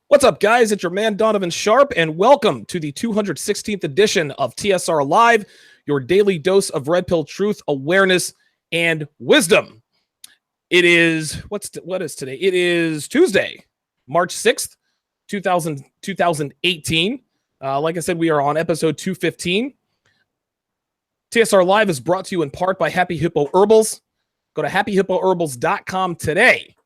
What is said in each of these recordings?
What's up, guys? It's your man, Donovan Sharp, and welcome to the 216th edition of TSR Live, your daily dose of red pill truth, awareness, and wisdom. It is, what is today? It is Tuesday, March 6th, 2018. Like I said, we are on episode 215. TSR Live is brought to you in part by Happy Hippo Herbals. Go to happyhippoherbals.com today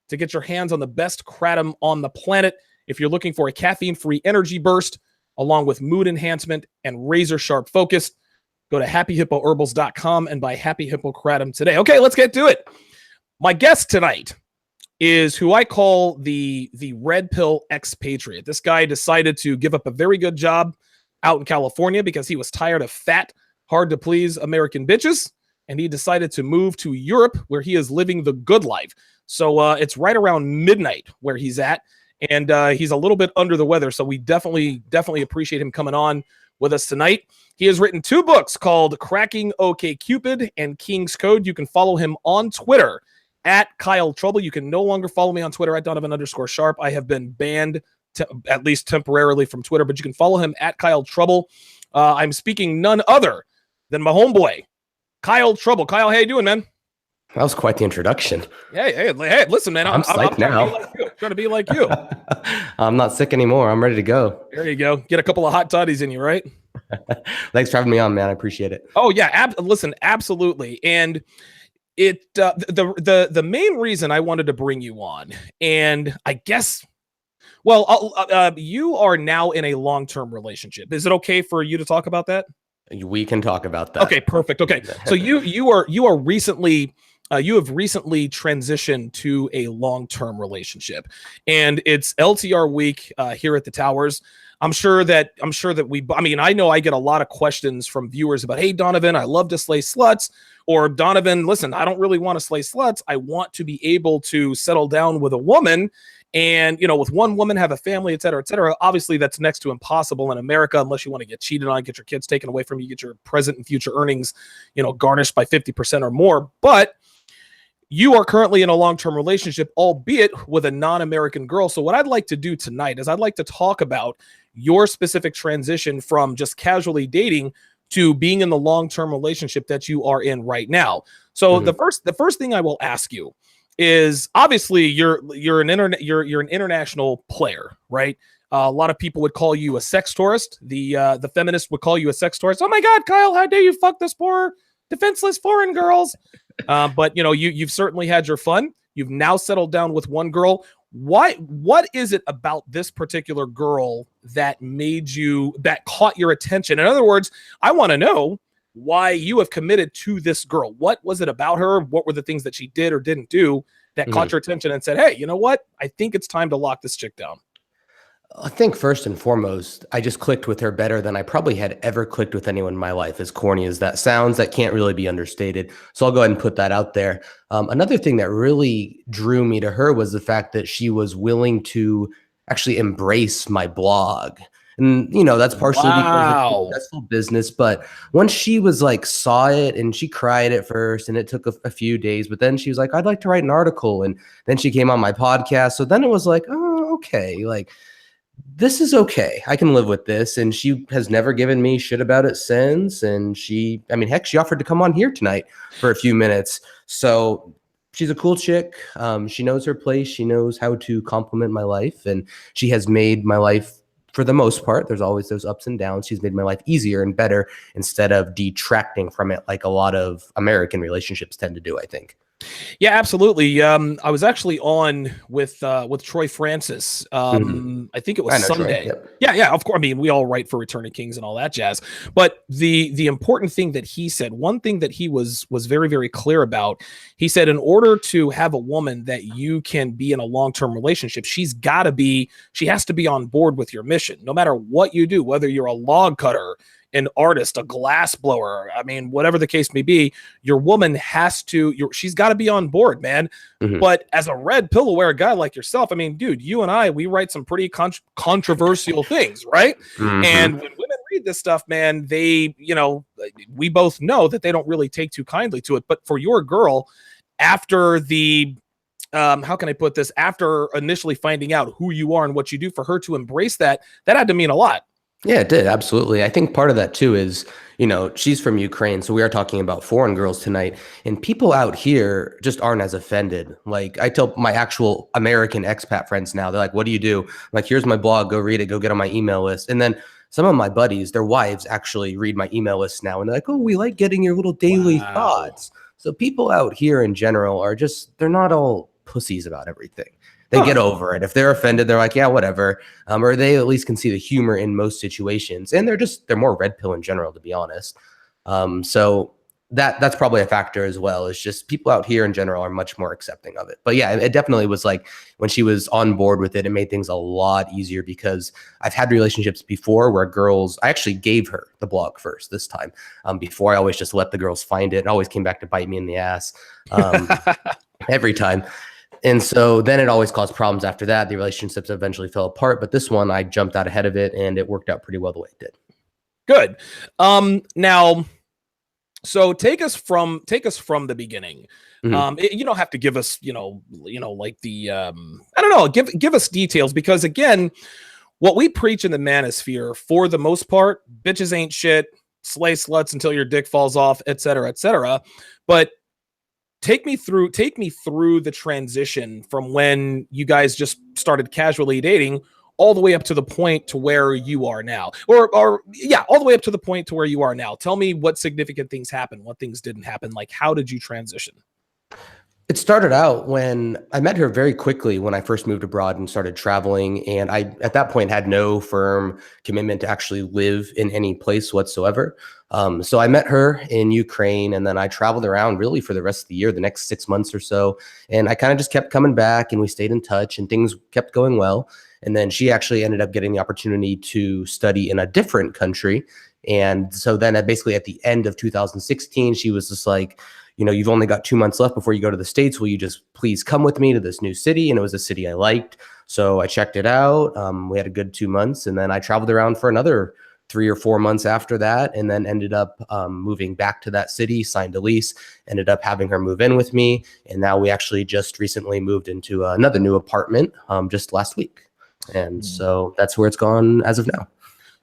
to get your hands on the best kratom on the planet. If you're looking for a caffeine-free energy burst, along with mood enhancement and razor-sharp focus, go to happyhippoherbals.com and buy Happy Hippo Kratom today. Okay, let's get to it. My guest tonight is who I call the red pill expatriate. This guy decided to give up a very good job out in California because he was tired of fat, hard-to-please American bitches, and he decided to move to Europe where he is living the good life. So it's right around midnight where he's at, and he's a little bit under the weather, so we definitely appreciate him coming on with us tonight. He has written 2 books called Cracking OkCupid and King's Code. You can follow him on Twitter at Kyle Trouble. You can no longer follow me on Twitter at Donovan_Sharp. I have been banned, at least temporarily, from Twitter, but you can follow him at Kyle Trouble. I'm speaking none other than my homeboy, Kyle Trouble. Kyle, how you doing, man? That was quite the introduction. Hey, listen, man. I'm psyched now. Trying to be like you. I'm not sick anymore. I'm ready to go. There you go. Get a couple of hot toddies in you, right? Thanks for having me on, man. I appreciate it. Oh, yeah. Listen, absolutely. And it the main reason I wanted to bring you on, and I guess, well, you are now in a long-term relationship. Is it okay for you to talk about that? We can talk about that. Okay, perfect. Okay, so you are recently. You have recently transitioned to a long-term relationship, and it's LTR week here at the Towers. I'm sure that I know I get a lot of questions from viewers about, hey, Donovan, I love to slay sluts, or Donovan, listen, I don't really want to slay sluts. I want to be able to settle down with a woman and, with one woman, have a family, et cetera, et cetera. Obviously, that's next to impossible in America, unless you want to get cheated on, get your kids taken away from you, get your present and future earnings, garnished by 50% or more. But you are currently in a long-term relationship, albeit with a non-American girl. So what I'd like to do tonight is I'd like to talk about your specific transition from just casually dating to being in the long-term relationship that you are in right now. So the first thing I will ask you is, obviously you're an international player, right? A lot of people would call you a sex tourist. The feminists would call you a sex tourist. Oh my God, Kyle, how dare you fuck this poor defenseless foreign girls? But you've certainly had your fun. You've now settled down with one girl. What is it about this particular girl that caught your attention? In other words, I want to know why you have committed to this girl. What was it about her? What were the things that she did or didn't do that caught your attention and said, hey, you know what? I think it's time to lock this chick down. I think first and foremost, I just clicked with her better than I probably had ever clicked with anyone in my life. As corny as that sounds, that can't really be understated. So I'll go ahead and put that out there. Another thing that really drew me to her was the fact that she was willing to actually embrace my blog. And, that's partially because of successful business. But once she was saw it, and she cried at first, and it took a few days, but then she was like, I'd like to write an article. And then she came on my podcast. So then it was like, oh, okay. This is okay. I can live with this. And she has never given me shit about it since. And she offered to come on here tonight for a few minutes. So she's a cool chick. She knows her place. She knows how to compliment my life. And she has made my life, for the most part, there's always those ups and downs. She's made my life easier and better instead of detracting from it like a lot of American relationships tend to do, I think. Yeah, absolutely. I was actually on with Troy Francis. I think it was Sunday. Troy, yep. Yeah, of course. I mean, we all write for Return of Kings and all that jazz. But the important thing that he said, one thing that he was very, very clear about, he said, in order to have a woman that you can be in a long-term relationship, she has to be on board with your mission, no matter what you do, whether you're a log cutter, an artist, a glass blower, whatever the case may be, your woman she's got to be on board, man. But as a red pill aware guy like yourself, dude, you and we write some pretty controversial things, right? And when women read this stuff, man, they, we both know that they don't really take too kindly to it. But for your girl, after the how can I put this? After initially finding out who you are and what you do, for her to embrace that, that had to mean a lot. Yeah, it did. Absolutely. I think part of that too is, she's from Ukraine. So we are talking about foreign girls tonight. And people out here just aren't as offended. Like I tell my actual American expat friends now, they're like, what do you do? I'm like, here's my blog. Go read it. Go get on my email list. And then some of my buddies, their wives actually read my email list now. And they're like, oh, we like getting your little daily thoughts. So people out here in general are just, they're not all pussies about everything. They get over it. If they're offended, they're like, yeah, whatever. Or they at least can see the humor in most situations. And they're more red pill in general, to be honest. So that's probably a factor as well. It's just people out here in general are much more accepting of it. But yeah, it definitely was like when she was on board with it, it made things a lot easier because I've had relationships before where I actually gave her the blog first this time. Before I always just let the girls find it. It always came back to bite me in the ass every time. And so then it always caused problems after that. The relationships eventually fell apart. But this one, I jumped out ahead of it and it worked out pretty well the way it did. Good. Now, so take us from the beginning. Mm-hmm. You don't have to give us, like the, I don't know, give us details, because again, what we preach in the manosphere for the most part, bitches ain't shit, slay sluts until your dick falls off, et cetera, et cetera. But take me through the transition from when you guys just started casually dating all the way up to the point to where you are now, or all the way up to the point to where you are now. Tell me what significant things happened, what things didn't happen. Like, how did you transition? It started out when I met her very quickly when I first moved abroad and started traveling. And I, at that point, had no firm commitment to actually live in any place whatsoever. So I met her in Ukraine, and then I traveled around really for the rest of the year, the next 6 months or so. And I kind of just kept coming back, and we stayed in touch, and things kept going well. And then she actually ended up getting the opportunity to study in a different country. And so then basically at the end of 2016, she was just like, you've only got 2 months left before you go to the States. Will you just please come with me to this new city? And it was a city I liked. So I checked it out. We had a good 2 months, and then I traveled around for another 3 or 4 months after that, and then ended up moving back to that city, signed a lease, ended up having her move in with me. And now we actually just recently moved into another new apartment just last week. And so that's where it's gone as of now.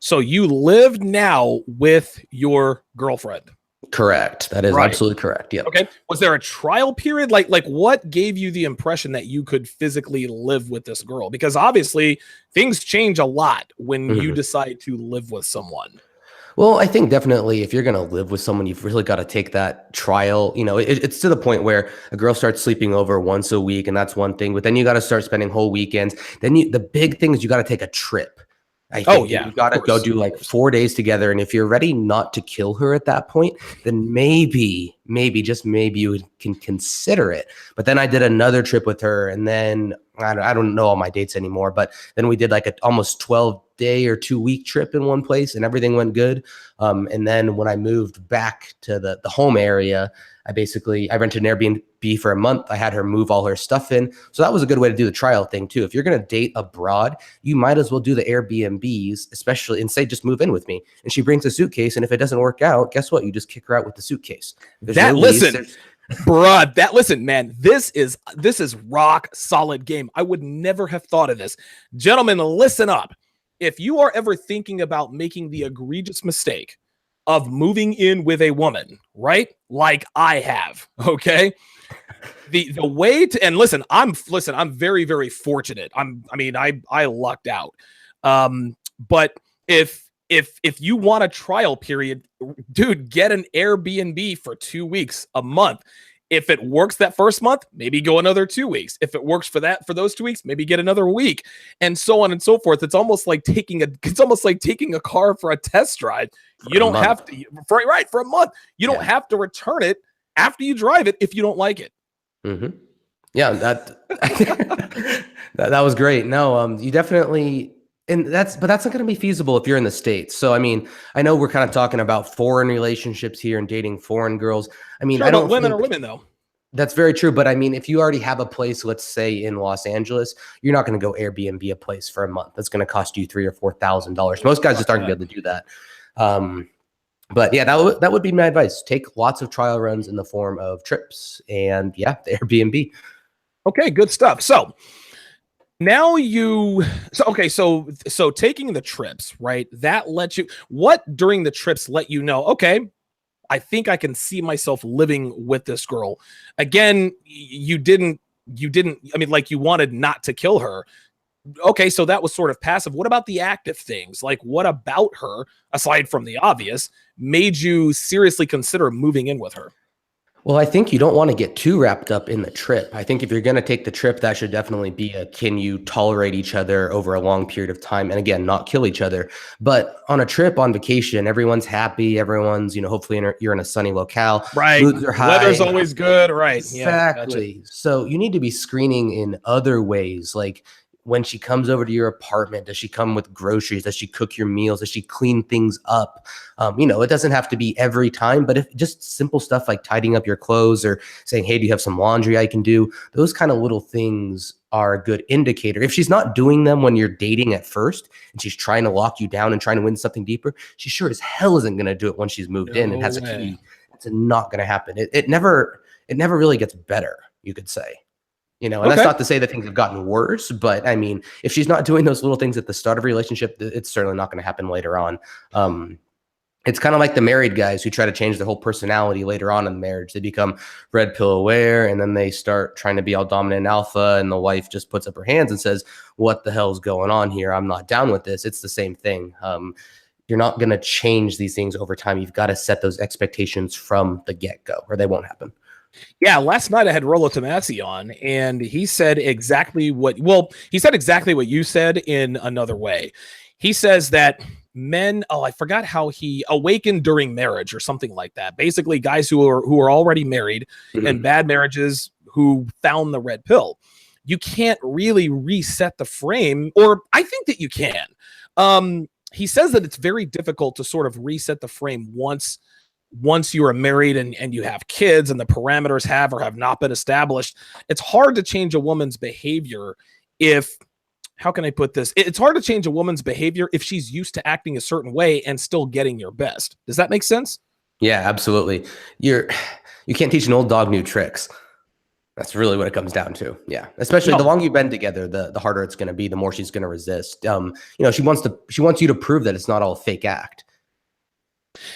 So you live now with your girlfriend? Correct. That is absolutely correct. Yeah. Okay. Was there a trial period? Like what gave you the impression that you could physically live with this girl? Because obviously things change a lot when you decide to live with someone. Well, I think definitely if you're going to live with someone, you've really got to take that trial. It's to the point where a girl starts sleeping over once a week, and that's one thing. But then you got to start spending whole weekends. Then the big thing is you got to take a trip. I think you got to go do like 4 days together. And if you're ready not to kill her at that point, then maybe, just maybe you can consider it. But then I did another trip with her, and then I don't know all my dates anymore, but then we did like an almost 12-day or 2-week trip in one place, and everything went good. And then when I moved back to the home area, I rented an Airbnb for a month. I had her move all her stuff in. So that was a good way to do the trial thing too. If you're going to date abroad, you might as well do the Airbnbs, especially, and say, just move in with me. And she brings a suitcase. And if it doesn't work out, guess what? You just kick her out with the suitcase. Listen, man, this is rock solid game. I would never have thought of this. Gentlemen, listen up. If you are ever thinking about making the egregious mistake of moving in with a woman, right? Like I have, okay? The way to, and listen, I'm very, very fortunate. I lucked out. But if you want a trial period, dude, get an Airbnb for 2 weeks, a month. If it works that first month, maybe go another 2 weeks. If it works for those 2 weeks, maybe get another week, and so on and so forth. It's almost like taking a car for a test drive. You don't have to for a month. You don't have to return it after you drive it if you don't like it. Mm-hmm. Yeah, that was great. No, you definitely. And that's not going to be feasible if you're in the States. So, I know we're kind of talking about foreign relationships here and dating foreign girls. Sure, I don't. Women are women, though. That's very true. But if you already have a place, let's say in Los Angeles, you're not going to go Airbnb a place for a month. That's going to cost you $3,000 or $4,000. Most guys just aren't going to be able to do that. But yeah, that would be my advice. Take lots of trial runs in the form of trips and the Airbnb. Okay, good stuff. So now so taking the trips, right? That lets you what during the trips let you know, okay, I think I can see myself living with this girl. Again, you didn't I mean like you wanted not to kill her. Okay, so that was sort of passive. What about the active things? Like what about her aside from the obvious made you seriously consider moving in with her? Well, I think you don't want to get too wrapped up in the trip. I think if you're going to take the trip, that should definitely be a can you tolerate each other over a long period of time? And again, not kill each other. But on a trip on vacation, everyone's happy. Everyone's, hopefully you're in a sunny locale. Right. Moods are Weather's high. always good. Right. Yeah. Gotcha. Exactly. So you need to be screening in other ways. Like when she comes over to your apartment, does she come with groceries? Does she cook your meals? Does she clean things up? It doesn't have to be every time, but if just simple stuff like tidying up your clothes or saying, hey, do you have some laundry I can do? Those kind of little things are a good indicator. If she's not doing them when you're dating at first and she's trying to lock you down and trying to win something deeper, she sure as hell isn't going to do it once she's moved in and has a key. It's not going to happen. It never really gets better, you could say. And that's not to say that things have gotten worse, but I mean, if she's not doing those little things at the start of a relationship, it's certainly not going to happen later on. It's kind of like the married guys who try to change their whole personality later on in the marriage. They become red pill aware, and then they start trying to be all dominant and alpha, and the wife just puts up her hands and says, what the hell's going on here? I'm not down with this. It's the same thing. You're not going to change these things over time. You've got to set those expectations from the get-go, or they won't happen. Yeah, last night I had Rollo Tomasi on, and he said exactly what you said in another way. He says that men, I forgot how he awakened during marriage or something like that. Basically, guys who are already married in bad marriages who found the red pill. You can't really reset the frame, or I think that you can. He says that it's very difficult to sort of reset the frame once you are married and you have kids and the parameters have or have not been established. It's hard to change a woman's behavior how can I put this? It's hard to change a woman's behavior if she's used to acting a certain way and still getting your best. Does that make sense? Yeah, absolutely. You can't teach an old dog new tricks. That's really what it comes down to. Yeah. Especially the longer you've been together, the harder it's going to be, the more she's going to resist. She wants you to prove that it's not all a fake act.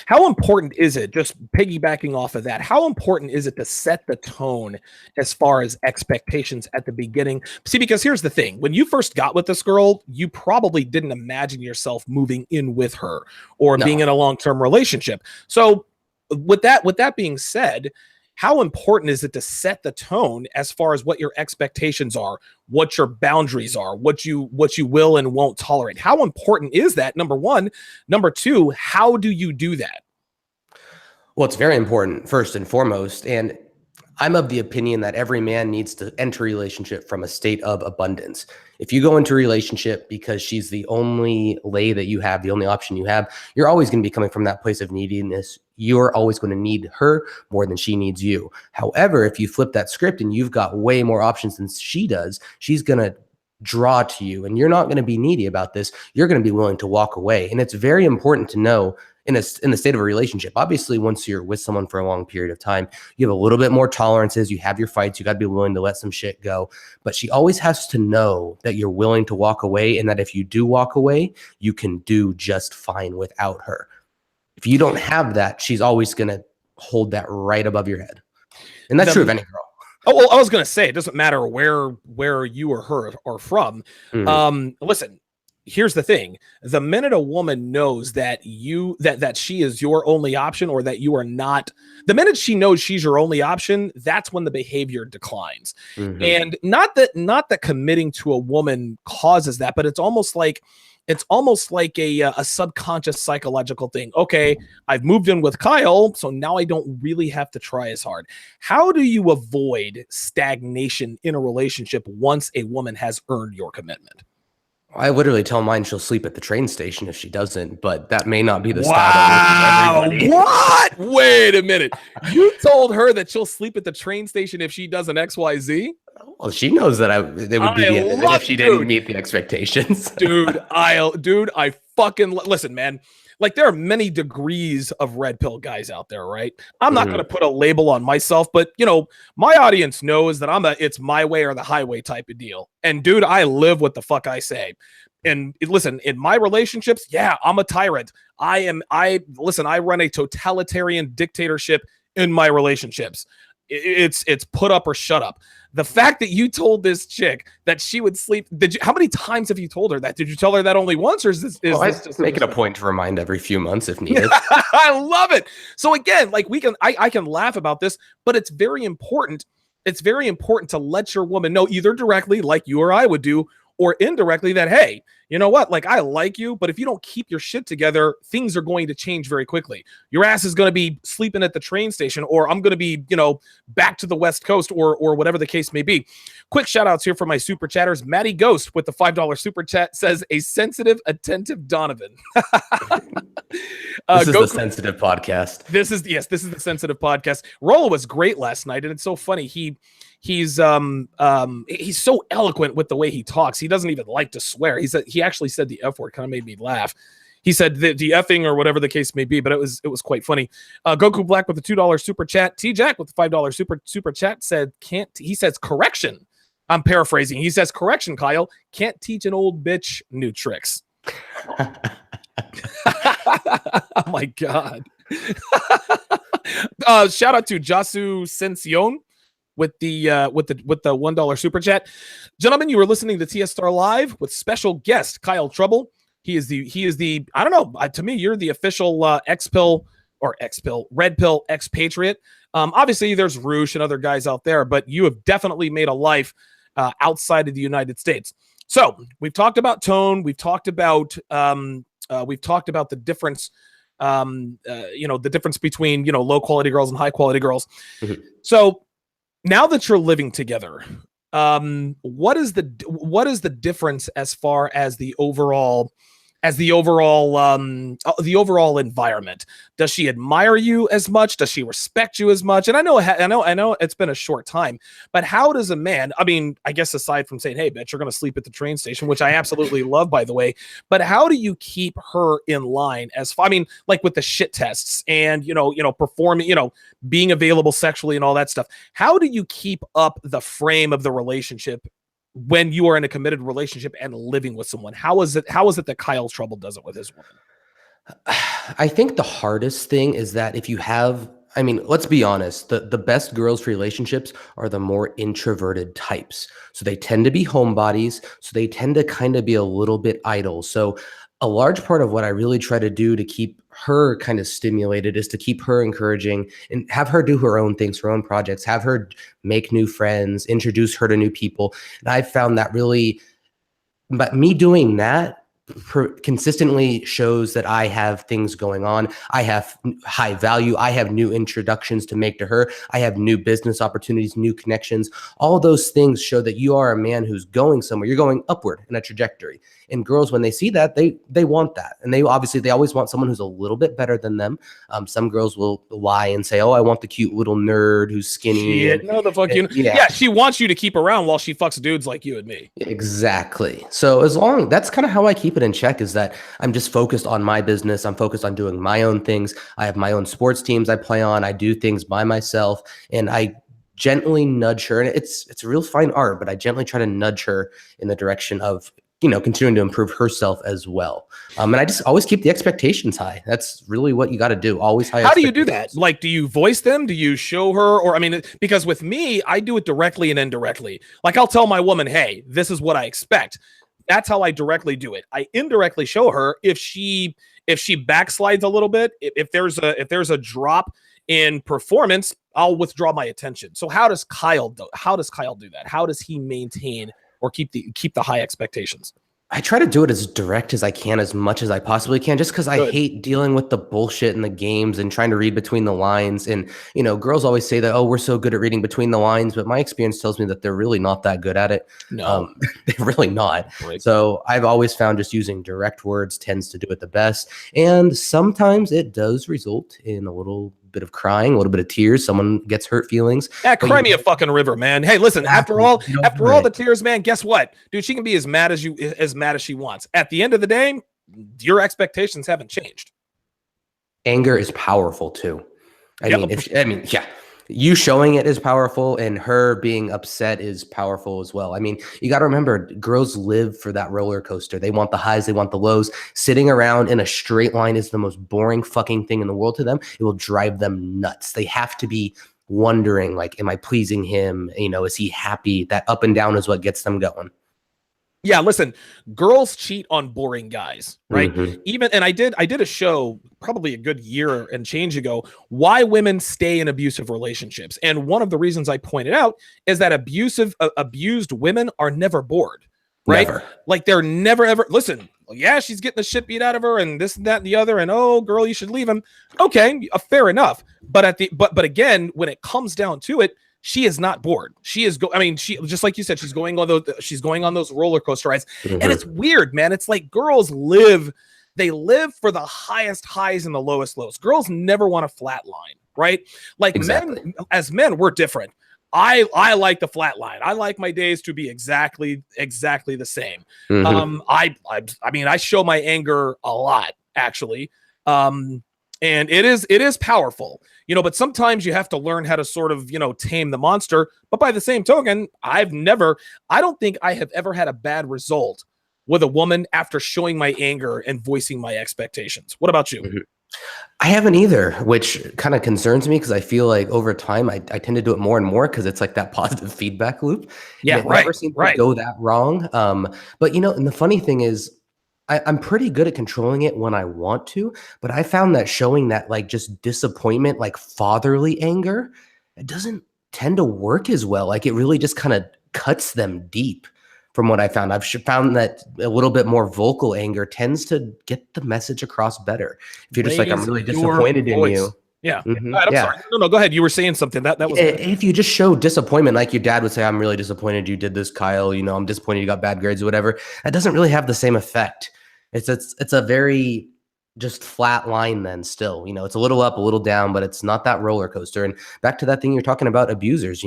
How important is it, just piggybacking off of that, how important is it to set the tone as far as expectations at the beginning? See, because here's the thing. When you first got with this girl, you probably didn't imagine yourself moving in with her or being in a long-term relationship. So with that being said, how important is it to set the tone as far as what your expectations are, what your boundaries are, what you will and won't tolerate? How important is that? Number one. Number two, how do you do that? Well, it's very important, first and foremost. And I'm of the opinion that every man needs to enter a relationship from a state of abundance. If you go into a relationship because she's the only lay that you have, the only option you have, you're always going to be coming from that place of neediness. You're always going to need her more than she needs you. However, if you flip that script and you've got way more options than she does, she's going to draw to you and you're not going to be needy about this. You're going to be willing to walk away. And it's very important to know in the state of a relationship. Obviously, once you're with someone for a long period of time, you have a little bit more tolerances. You have your fights. You got to be willing to let some shit go. But she always has to know that you're willing to walk away and that if you do walk away, you can do just fine without her. If you don't have that, she's always going to hold that right above your head. And that's true of any girl. Oh, well, I was going to say, it doesn't matter where you or her are from. Listen, here's the thing. The minute a woman knows that that she is your only option or that you are not, the minute she knows she's your only option, that's when the behavior declines. And not that committing to a woman causes that, but it's almost like a subconscious psychological thing. Okay, I've moved in with Kyle, so now I don't really have to try as hard. How do you avoid stagnation in a relationship once a woman has earned your commitment? I literally tell mine she'll sleep at the train station if she doesn't, but that may not be the style that works for everybody. What? Wait a minute. You told her that she'll sleep at the train station if she does an XYZ? Well, she knows that it would be the end of it if she didn't meet the expectations. I fucking listen, man. like there are many degrees of red pill guys out there, right? I'm not going to put a label on myself, but my audience knows that it's my way or the highway type of deal. And dude, I live what the fuck I say. And listen, in my relationships, yeah, I'm a tyrant. I run a totalitarian dictatorship in my relationships. It's put up or shut up. The fact that you told this chick that she would sleep, how many times have you told her that? Did you tell her that only once, or is this I just make it a point to remind every few months if needed? I love it. So again, like I can laugh about this, but it's very important. It's very important to let your woman know, either directly like you or I would do, or indirectly, that, hey, you know what? Like, I like you, but if you don't keep your shit together, things are going to change very quickly. Your ass is going to be sleeping at the train station, or I'm going to be, back to the West Coast, or whatever the case may be. Quick shout outs here for my super chatters. Matty Ghost with the $5 super chat says, a sensitive, attentive Donovan. This is the sensitive podcast. This is the sensitive podcast. Rollo was great last night, and it's so funny. He's so eloquent with the way he talks. He doesn't even like to swear. He actually said the F word, kind of made me laugh. He said the effing or whatever the case may be, but it was quite funny. Goku Black with the $2 super chat. T Jack with the $5 super chat said he says correction. I'm paraphrasing. He says correction, Kyle. Can't teach an old bitch new tricks. Oh my god. Shout out to Jasu Sension with the $1 super chat. Gentlemen, you were listening to TS Star Live with special guest Kyle Trouble. He is the I don't know, to me you're the official red pill expatriate. Obviously there's Roosh and other guys out there, but you have definitely made a life outside of the United States. So we've talked about tone, we've talked about the difference, the difference between low quality girls and high quality girls. Mm-hmm. So now that you're living together, what is the difference as far as the overall environment? Does she admire you as much? Does she respect you as much? And I know it's been a short time, but how does a man, I mean, I guess aside from saying, hey, bitch, you're going to sleep at the train station, which I absolutely love, by the way, but how do you keep her in line like with the shit tests and, performing, being available sexually and all that stuff? How do you keep up the frame of the relationship when you are in a committed relationship and living with someone? How is it that Kyle Trouble does it with his woman? I think the hardest thing is that if you have, let's be honest, the best girls for relationships are the more introverted types. So they tend to be homebodies. So they tend to kind of be a little bit idle. So a large part of what I really try to do to keep her kind of stimulated is to keep her encouraging and have her do her own things, her own projects, have her make new friends, introduce her to new people. And I've found that but me doing that consistently shows that I have things going on. I have high value. I have new introductions to make to her. I have new business opportunities, new connections. All those things show that you are a man who's going somewhere. You're going upward in a trajectory. And girls, when they see that, they want that. And they always want someone who's a little bit better than them. Some girls will lie and say, oh, I want the cute little nerd who's skinny. Yeah, she wants you to keep around while she fucks dudes like you and me. Exactly. So that's kind of how I keep it in check, is that I'm just focused on my business. I'm focused on doing my own things. I have my own sports teams I play on. I do things by myself, and I gently nudge her. And it's a real fine art, but I gently try to nudge her in the direction of continuing to improve herself as well. And I just always keep the expectations high. That's really what you got to do. Always high. How do you do that? Like, do you voice them? Do you show her? Or, because with me, I do it directly and indirectly. Like, I'll tell my woman, hey, this is what I expect. That's how I directly do it. I indirectly show her if she backslides a little bit, if there's a drop in performance, I'll withdraw my attention. So how does Kyle do that? How does he maintain or keep the high expectations? I try to do it as direct as I can, as much as I possibly can, just because I hate dealing with the bullshit in the games and trying to read between the lines. And, girls always say that, oh, we're so good at reading between the lines, but my experience tells me that they're really not that good at it. No, they're really not. Right. So I've always found just using direct words tends to do it the best. And sometimes it does result in a little bit of crying, a little bit of tears. Someone gets hurt feelings. Yeah, cry me a fucking river, man. Hey, listen, after all the tears, man, guess what? Dude, she can be as mad as she wants. At the end of the day, your expectations haven't changed. anger is powerful too. Yep. Yeah, you showing it is powerful, and her being upset is powerful as well. I mean, you got to remember, girls live for that roller coaster. They want the highs, they want the lows. Sitting around in a straight line is the most boring fucking thing in the world to them. It will drive them nuts. They have to be wondering, like, am I pleasing him? You know, is he happy? That up and down is what gets them going. Yeah, listen, girls cheat on boring guys, right? Mm-hmm. Even, and I did a show probably a good year and change ago, why women stay in abusive relationships. And one of the reasons I pointed out is that abused women are never bored, right? Never. Like they're never ever, listen, yeah, she's getting the shit beat out of her and this and that and the other, and oh girl, you should leave him. Okay, fair enough. But but again, when it comes down to it, she is not bored. She is she, just like you said, she's going on those roller coaster rides. Mm-hmm. And it's weird, man. It's like girls live for the highest highs and the lowest lows. Girls never want a flat line, right? Like Exactly. men, we're different. I like the flat line. I like my days to be exactly the same. Mm-hmm. I mean, I show my anger a lot, actually. And it is powerful, but sometimes you have to learn how to sort of, tame the monster. But by the same token, I don't think I have ever had a bad result with a woman after showing my anger and voicing my expectations. What about you? Mm-hmm. I haven't either, which kind of concerns me because I feel like over time I tend to do it more and more because it's like that positive feedback loop. Yeah, and it never seems to go that wrong. But and the funny thing is, I'm pretty good at controlling it when I want to, but I found that showing that like just disappointment, like fatherly anger, it doesn't tend to work as well. Like it really just kind of cuts them deep. From what I found, I've found that a little bit more vocal anger tends to get the message across better. If you're just like, I'm really disappointed in you. Yeah. Mm-hmm. Right, I'm sorry. No, go ahead. You were saying something that was. If you just show disappointment, like your dad would say, I'm really disappointed you did this, Kyle. I'm disappointed you got bad grades or whatever. That doesn't really have the same effect. It's a very just flat line then still. It's a little up, a little down, but it's not that roller coaster. And back to that thing you're talking about, abusers,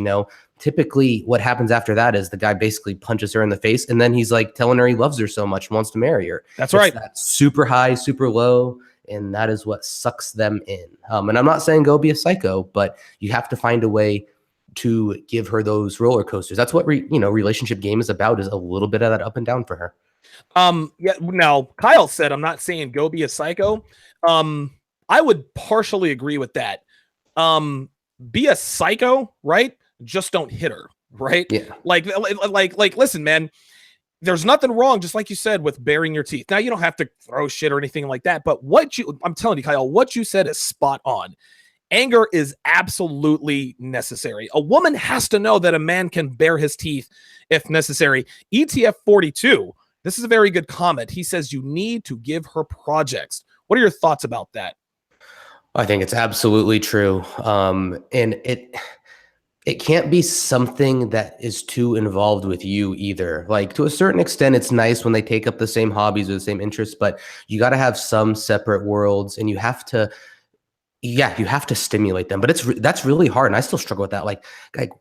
typically what happens after that is the guy basically punches her in the face and then he's like telling her he loves her so much and wants to marry her. That's right. That super high, super low. And that is what sucks them in. And I'm not saying go be a psycho, but you have to find a way to give her those roller coasters. That's what relationship game is about, is a little bit of that up and down for her. Yeah. Now Kyle said, I'm not saying go be a psycho. I would partially agree with that. Be a psycho, right? Just don't hit her, right? Yeah. Like, listen, man, there's nothing wrong, just like you said, with baring your teeth. Now you don't have to throw shit or anything like that, but I'm telling you, Kyle, what you said is spot on. Anger is absolutely necessary. A woman has to know that a man can bare his teeth if necessary. ETF 42. This is a very good comment. He says you need to give her projects. What are your thoughts about that? I think it's absolutely true. And it can't be something that is too involved with you either. Like to a certain extent, it's nice when they take up the same hobbies or the same interests, but you got to have some separate worlds and you have to stimulate them. But that's really hard. And I still struggle with that. Like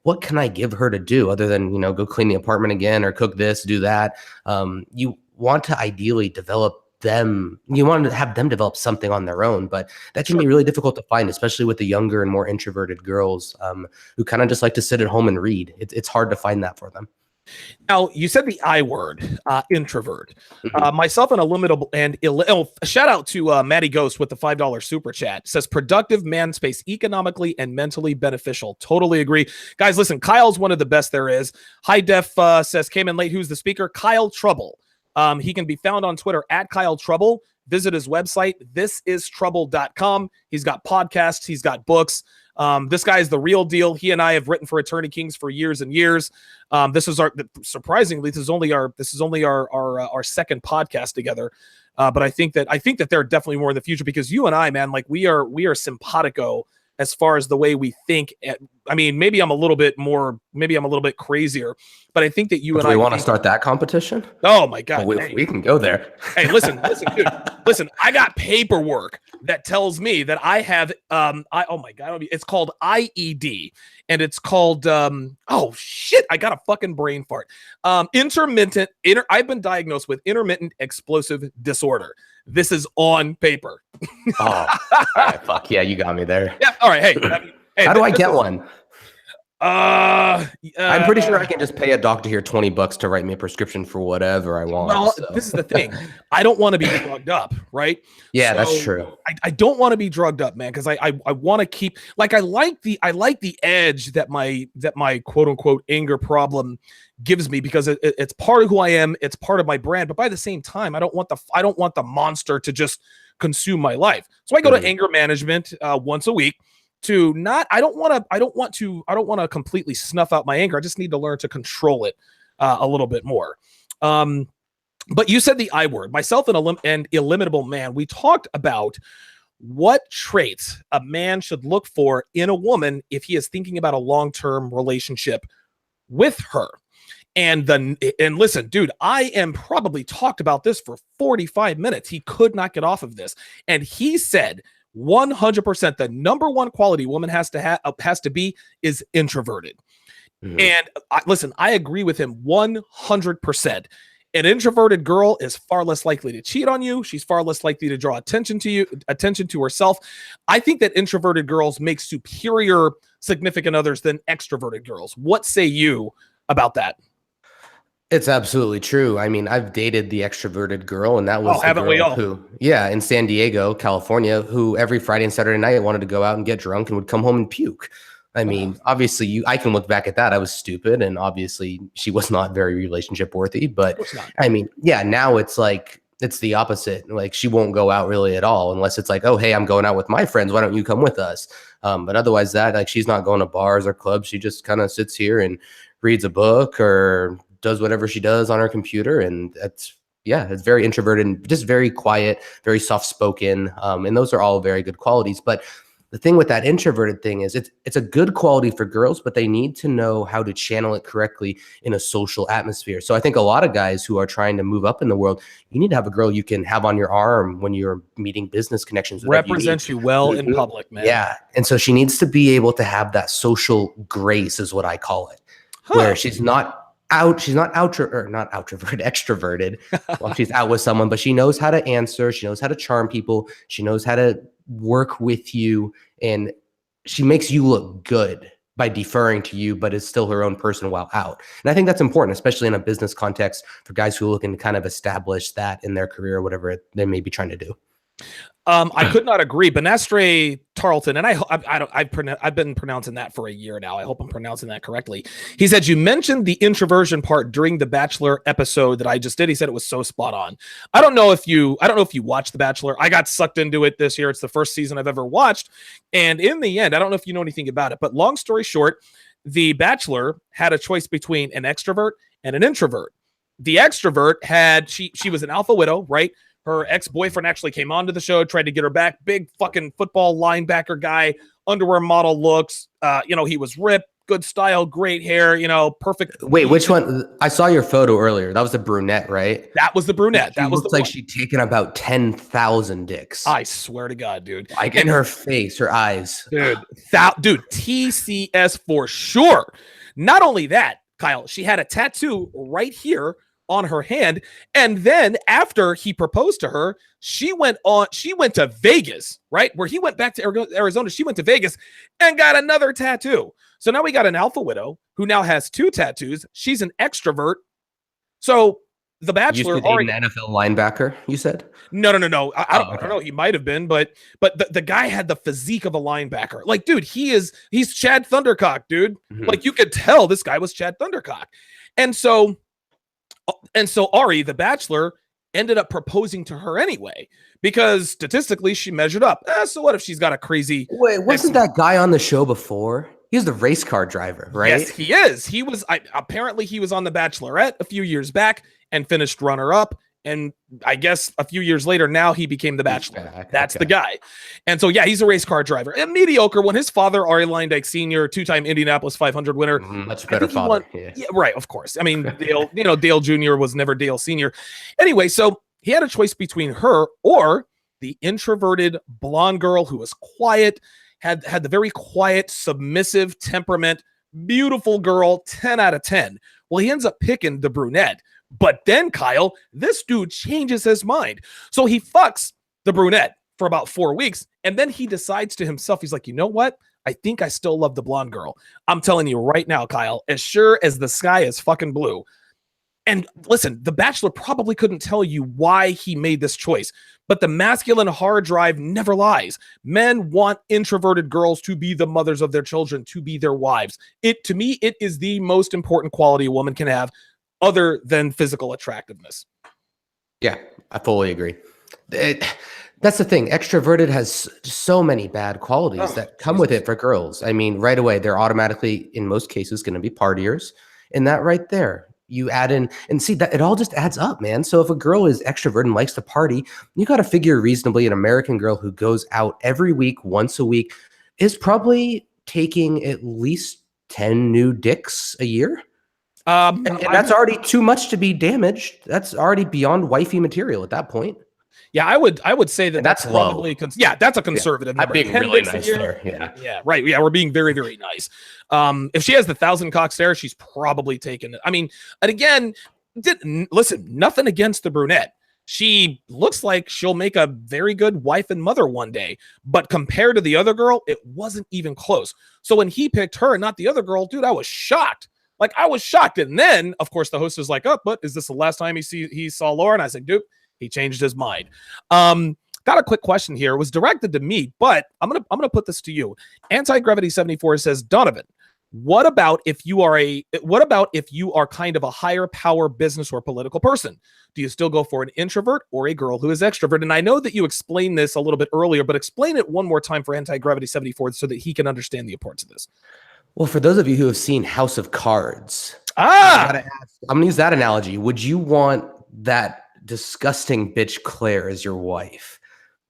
what can I give her to do other than, go clean the apartment again or cook this, do that. You want to ideally develop them. You want to have them develop something on their own, but that can be really difficult to find, especially with the younger and more introverted girls who kind of just like to sit at home and read. It's hard to find that for them. Now, you said the I word, introvert. Myself and Illimitable and shout out to Matty Ghost with the $5 super chat. Says productive man space, economically and mentally beneficial. Totally agree. Guys, listen, Kyle's one of the best there is. High Def says, came in late. Who's the speaker? Kyle Trouble. He can be found on Twitter at Kyle Trouble. Visit his website, thisistrouble.com. He's got podcasts. He's got books. This guy is the real deal. He and I have written for Attorney Kings for years and years. This is surprisingly, this is only our second podcast together. But I think that they're definitely more in the future because you and I, man, like we are simpatico as far as the way we think I mean, maybe I'm a little bit crazier, but I think that you Do and we I want to start that competition? Oh my God. Well, we can go there. Hey, listen, dude. Listen, I got paperwork that tells me that I have oh my God, it's called IED, and it's called oh shit, I got a fucking brain fart. I've been diagnosed with intermittent explosive disorder. This is on paper. Oh, all right, fuck yeah, you got me there. Yeah, all right. Hey, how do I get one? I'm pretty sure I can just pay a doctor here $20 to write me a prescription for whatever I want. Well, this is the thing. I don't want to be drugged up, right? Yeah, that's true. I don't want to be drugged up, man, because I want to keep, like, I like the edge that my quote unquote anger problem gives me, because it's part of who I am, it's part of my brand. But by the same time, I don't want the monster to just consume my life. So I go to anger management once a week. I don't want to completely snuff out my anger. I just need to learn to control it a little bit more. But you said the I word. Myself and Illimitable Man, we talked about what traits a man should look for in a woman if he is thinking about a long-term relationship with her. And listen, dude, I am probably talked about this for 45 minutes. He could not get off of this. And he said 100% the number one quality woman has to be is introverted. And listen, I agree with him 100%. An introverted girl is far less likely to cheat on you. She's far less likely to draw attention to herself. I think that introverted girls make superior significant others than extroverted girls. What say you about that? It's absolutely true. I mean, I've dated the extroverted girl, and that was the girl who, in San Diego, California, who every Friday and Saturday night wanted to go out and get drunk and would come home and puke. I mean, obviously, I can look back at that. I was stupid, and obviously, she was not very relationship worthy. But I mean, now it's like it's the opposite. Like, she won't go out really at all unless it's like, oh, hey, I'm going out with my friends. Why don't you come with us? But otherwise, she's not going to bars or clubs. She just kind of sits here and reads a book or does whatever she does on her computer. And it's very introverted and just very quiet, very soft spoken. And those are all very good qualities. But the thing with that introverted thing is it's a good quality for girls, but they need to know how to channel it correctly in a social atmosphere. So I think a lot of guys who are trying to move up in the world, you need to have a girl you can have on your arm when you're meeting business connections. Represent you well in public, man. Yeah. And so she needs to be able to have that social grace is what I call it, where she's not extroverted while she's out with someone, but she knows how to answer. She knows how to charm people. She knows how to work with you, and she makes you look good by deferring to you, but is still her own person while out. And I think that's important, especially in a business context for guys who are looking to kind of establish that in their career or whatever they may be trying to do. I could not agree. Benastre Tarleton, and I've been pronouncing that for a year now. I hope I'm pronouncing that correctly. He said, you mentioned the introversion part during the Bachelor episode that I just did. He said it was so spot on. I don't know if you watched The Bachelor. I got sucked into it this year. It's the first season I've ever watched. And in the end, I don't know if you know anything about it, but long story short, the Bachelor had a choice between an extrovert and an introvert. The extrovert she was an alpha widow, right? Her ex-boyfriend actually came onto the show, tried to get her back. Big fucking football linebacker guy, underwear model looks. He was ripped, good style, great hair, perfect. Wait, which one? I saw your photo earlier. That was the brunette, right? That was the brunette. That was like she'd taken about 10,000 dicks. I swear to God, dude. Like in her face, her eyes. Dude, TCS for sure. Not only that, Kyle, she had a tattoo right here on her hand, and then after he proposed to her, she went to Vegas, right? Where he went back to Arizona, she went to Vegas and got another tattoo. So now we got an alpha widow who now has 2 tattoos. She's an extrovert. So the Bachelor used to date an NFL linebacker, you said? No. I don't know. He might have been, but the guy had the physique of a linebacker. Like, dude, he's Chad Thundercock, dude. Mm-hmm. Like, you could tell this guy was Chad Thundercock. And so Ari, the Bachelor, ended up proposing to her anyway, because statistically she measured up. So what if she's got a crazy... Wait, wasn't that guy on the show before? He was the race car driver, right? Yes, he is. He was apparently he was on The Bachelorette a few years back and finished runner-up And I guess a few years later, now he became the Bachelor. That's okay. the guy. And so, yeah, he's a race car driver. A mediocre one. His father, Arie Luyendyk Sr., two-time Indianapolis 500 winner. Much better father. Yeah, right, of course. I mean, Dale, Dale Jr. was never Dale Sr. Anyway, so he had a choice between her or the introverted blonde girl who was quiet, had the very quiet, submissive temperament, beautiful girl, 10 out of 10. Well, he ends up picking the brunette. But then, Kyle, this dude changes his mind. So he fucks the brunette for about 4 weeks. And then he decides to himself, he's like, you know what? I think I still love the blonde girl. I'm telling you right now, Kyle, as sure as the sky is fucking blue. And listen, The Bachelor probably couldn't tell you why he made this choice, but the masculine hard drive never lies. Men want introverted girls to be the mothers of their children, to be their wives. To me, it is the most important quality a woman can have other than physical attractiveness. Yeah, I fully agree. That's the thing. Extroverted has so many bad qualities that come with it for girls. I mean, right away, they're automatically, in most cases, going to be partiers. And that right there, you add in and see that it all just adds up, man. So if a girl is extrovert and likes to party, you got to figure reasonably an American girl who goes out every week, once a week, is probably taking at least 10 new dicks a year. And that's already too much to be damaged. That's already beyond wifey material at that point. Yeah, I would say that that's probably that's a conservative number. I'm being really nice there. Yeah, right. Yeah, we're being very, very nice. If she has the 1,000 cocks there, she's probably taken it. I mean, and again, listen, nothing against the brunette. She looks like she'll make a very good wife and mother one day, but compared to the other girl, it wasn't even close. So when he picked her and not the other girl, dude, I was shocked. Like, I was shocked. And then, of course, the host was like, oh, but is this the last time he saw Laura? And I said, dude, he changed his mind. Got a quick question here. It was directed to me, but I'm gonna put this to you. Anti-Gravity 74 says, Donovan, what about if you are kind of a higher power business or political person? Do you still go for an introvert or a girl who is extrovert? And I know that you explained this a little bit earlier, but explain it one more time for Anti-Gravity 74 so that he can understand the importance of this. Well, for those of you who have seen House of Cards, I'm going to use that analogy. Would you want that disgusting bitch Claire as your wife?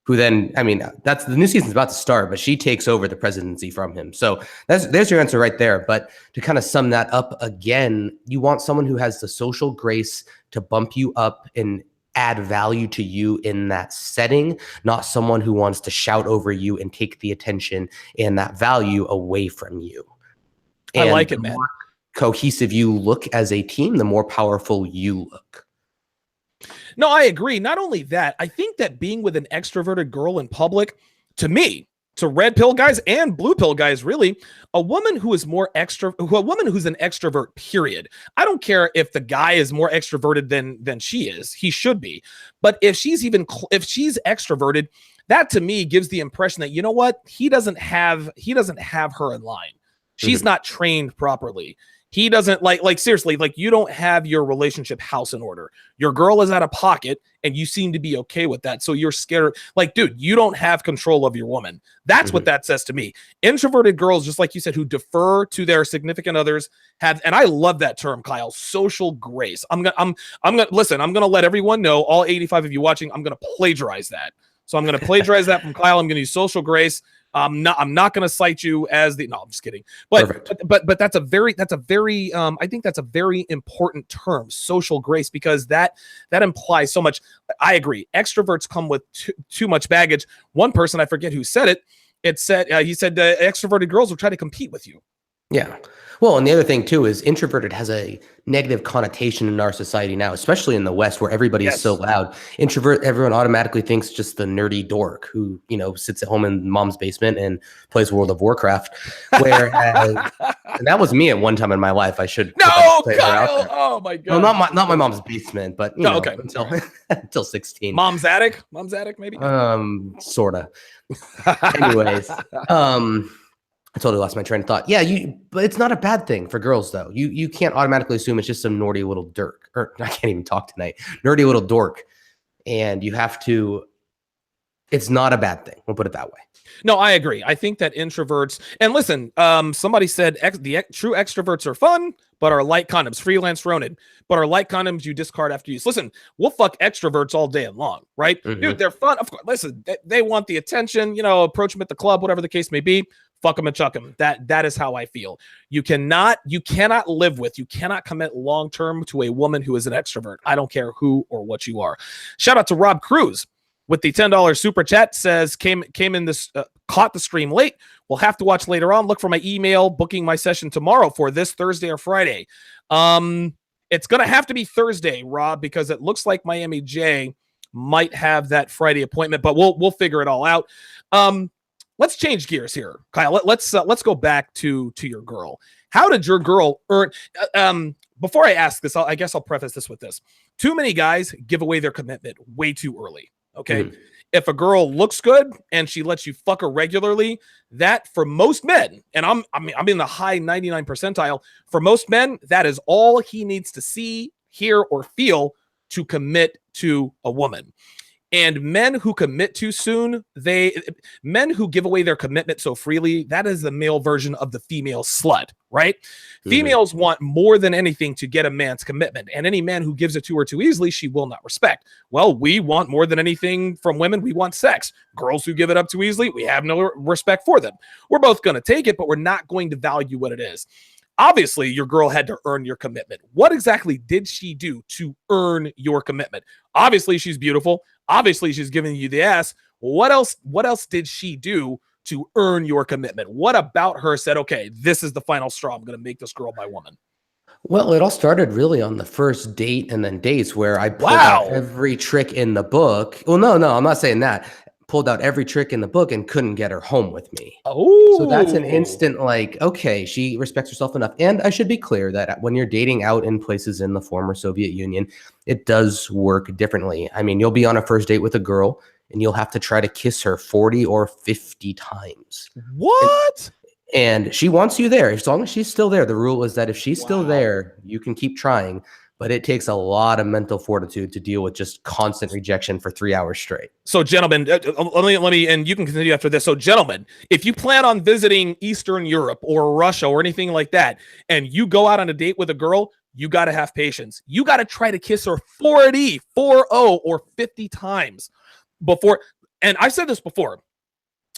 Who then, I mean, that's the new season's about to start, but she takes over the presidency from him. So there's your answer right there. But to kind of sum that up again, you want someone who has the social grace to bump you up and add value to you in that setting, not someone who wants to shout over you and take the attention and that value away from you. And I like it, man. The more cohesive you look as a team, the more powerful you look. No, I agree. Not only that, I think that being with an extroverted girl in public, to me, to red pill guys and blue pill guys, really, a woman who is more a woman who's an extrovert, period. I don't care if the guy is more extroverted than she is. He should be. But if she's extroverted, that to me gives the impression that, you know what? He doesn't have her in line. She's not trained properly. He doesn't seriously, you don't have your relationship house in order. Your girl is out of pocket and you seem to be okay with that. So you're scared. Dude, you don't have control of your woman. That's what that says to me. Introverted girls, just like you said, who defer to their significant others and I love that term, Kyle, social grace. I'm going to let everyone know, all 85 of you watching, I'm going to plagiarize that. So I'm going to plagiarize that from Kyle. I'm going to use social grace. I'm not going to cite you as no, I'm just kidding. But that's a very I think that's a very important term, social grace, because that implies so much. I agree. Extroverts come with too much baggage. One person, I forget who said it. He said extroverted girls will try to compete with you. Yeah. Well, and the other thing too is introverted has a negative connotation in our society now, especially in the West where everybody is so loud. Introvert, everyone automatically thinks just the nerdy dork who, sits at home in mom's basement and plays World of Warcraft. Whereas, and that was me at one time in my life. I should Kyle! Oh my God. Well, not my mom's basement, but okay. until 16. Mom's attic maybe. Sorta. Anyways, I totally lost my train of thought. Yeah, but it's not a bad thing for girls, though. You can't automatically assume it's just some nerdy little dirk. Or I can't even talk tonight. Nerdy little dork. And you have to It's not a bad thing. We'll put it that way. No, I agree. I think that introverts, and listen, somebody said true extroverts are fun, but are light condoms. Freelance Ronin, but are light condoms you discard after use. Listen, we'll fuck extroverts all day long, right? Dude, they're fun. Of course, listen, they want the attention, approach them at the club, whatever the case may be. Fuck them and chuck them. That is how I feel. You cannot live with, you cannot commit long term to a woman who is an extrovert. I don't care who or what you are. Shout out to Rob Cruz with the $10 super chat, says came in this caught the stream late. We'll have to watch later on. Look for my email booking my session tomorrow for this Thursday or Friday. It's gonna have to be Thursday, Rob, because it looks like Miami J might have that Friday appointment, but we'll figure it all out. Let's change gears here, Kyle. Let's go back to your girl. How did your girl earn? Before I ask this, I guess I'll preface this with this: too many guys give away their commitment way too early. Okay, if a girl looks good and she lets you fuck her regularly, that for most men, and I'm in the high 99 percentile. For most men, that is all he needs to see, hear, or feel to commit to a woman. And men who commit too soon, men who give away their commitment so freely, that is the male version of the female slut, right? Females want more than anything to get a man's commitment, and any man who gives it to her too easily, she will not respect. Well, we want more than anything from women. We want sex. Girls who give it up too easily, we have no respect for them. We're both going to take it, but we're not going to value what it is. Obviously, your girl had to earn your commitment. What exactly did she do to earn your commitment? Obviously, she's beautiful. Obviously, she's giving you the ass. What else did she do to earn your commitment? What about her said, okay, this is the final straw. I'm going to make this girl my woman? Well, it all started really on the first date and then dates where I pulled out every trick in the book. Well, no, I'm not saying that. Pulled out every trick in the book and couldn't get her home with me. Oh, so that's an instant like, okay, she respects herself enough. And I should be clear that when you're dating out in places in the former Soviet Union, it does work differently. I mean, you'll be on a first date with a girl and you'll have to try to kiss her 40 or 50 times. What? And she wants you there. As long as she's still there, the rule is that if she's still there, you can keep trying. But it takes a lot of mental fortitude to deal with just constant rejection for 3 hours straight. So, gentlemen, let me, and you can continue after this. So, gentlemen, if you plan on visiting Eastern Europe or Russia or anything like that, and you go out on a date with a girl, you got to have patience. You got to try to kiss her 40 or 50 times before. And I've said this before.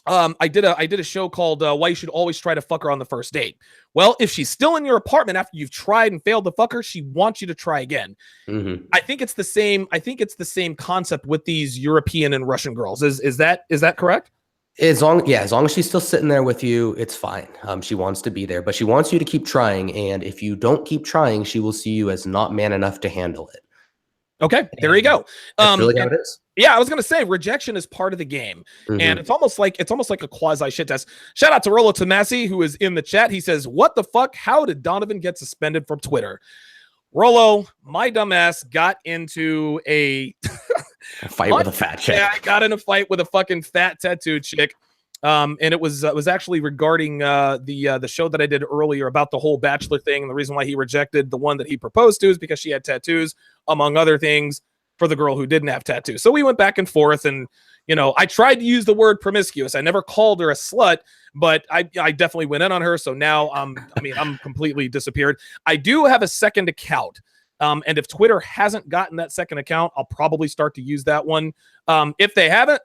I did a show called Why You Should Always Try to Fuck Her on the First Date. Well, if she's still in your apartment after you've tried and failed to fuck her, she wants you to try again. I think it's the same concept with these European and Russian girls. Is that correct? As long as she's still sitting there with you, it's fine. She wants to be there, but she wants you to keep trying. And if you don't keep trying, she will see you as not man enough to handle it. Okay, there you go. That's really how it is. Yeah, I was gonna say rejection is part of the game, and it's almost like a quasi shit test. Shout out to Rollo Tomasi, who is in the chat. He says, "What the fuck? How did Donovan get suspended from Twitter?" Rollo, my dumbass got into a fight with a fat chick. Yeah, I got in a fight with a fucking fat tattooed chick. And it was actually regarding the show that I did earlier about the whole Bachelor thing. And the reason why he rejected the one that he proposed to is because she had tattoos, among other things, for the girl who didn't have tattoos. So we went back and forth, and I tried to use the word promiscuous. I never called her a slut, but I definitely went in on her. So now I'm completely disappeared. I do have a second account. And if Twitter hasn't gotten that second account, I'll probably start to use that one. If they have,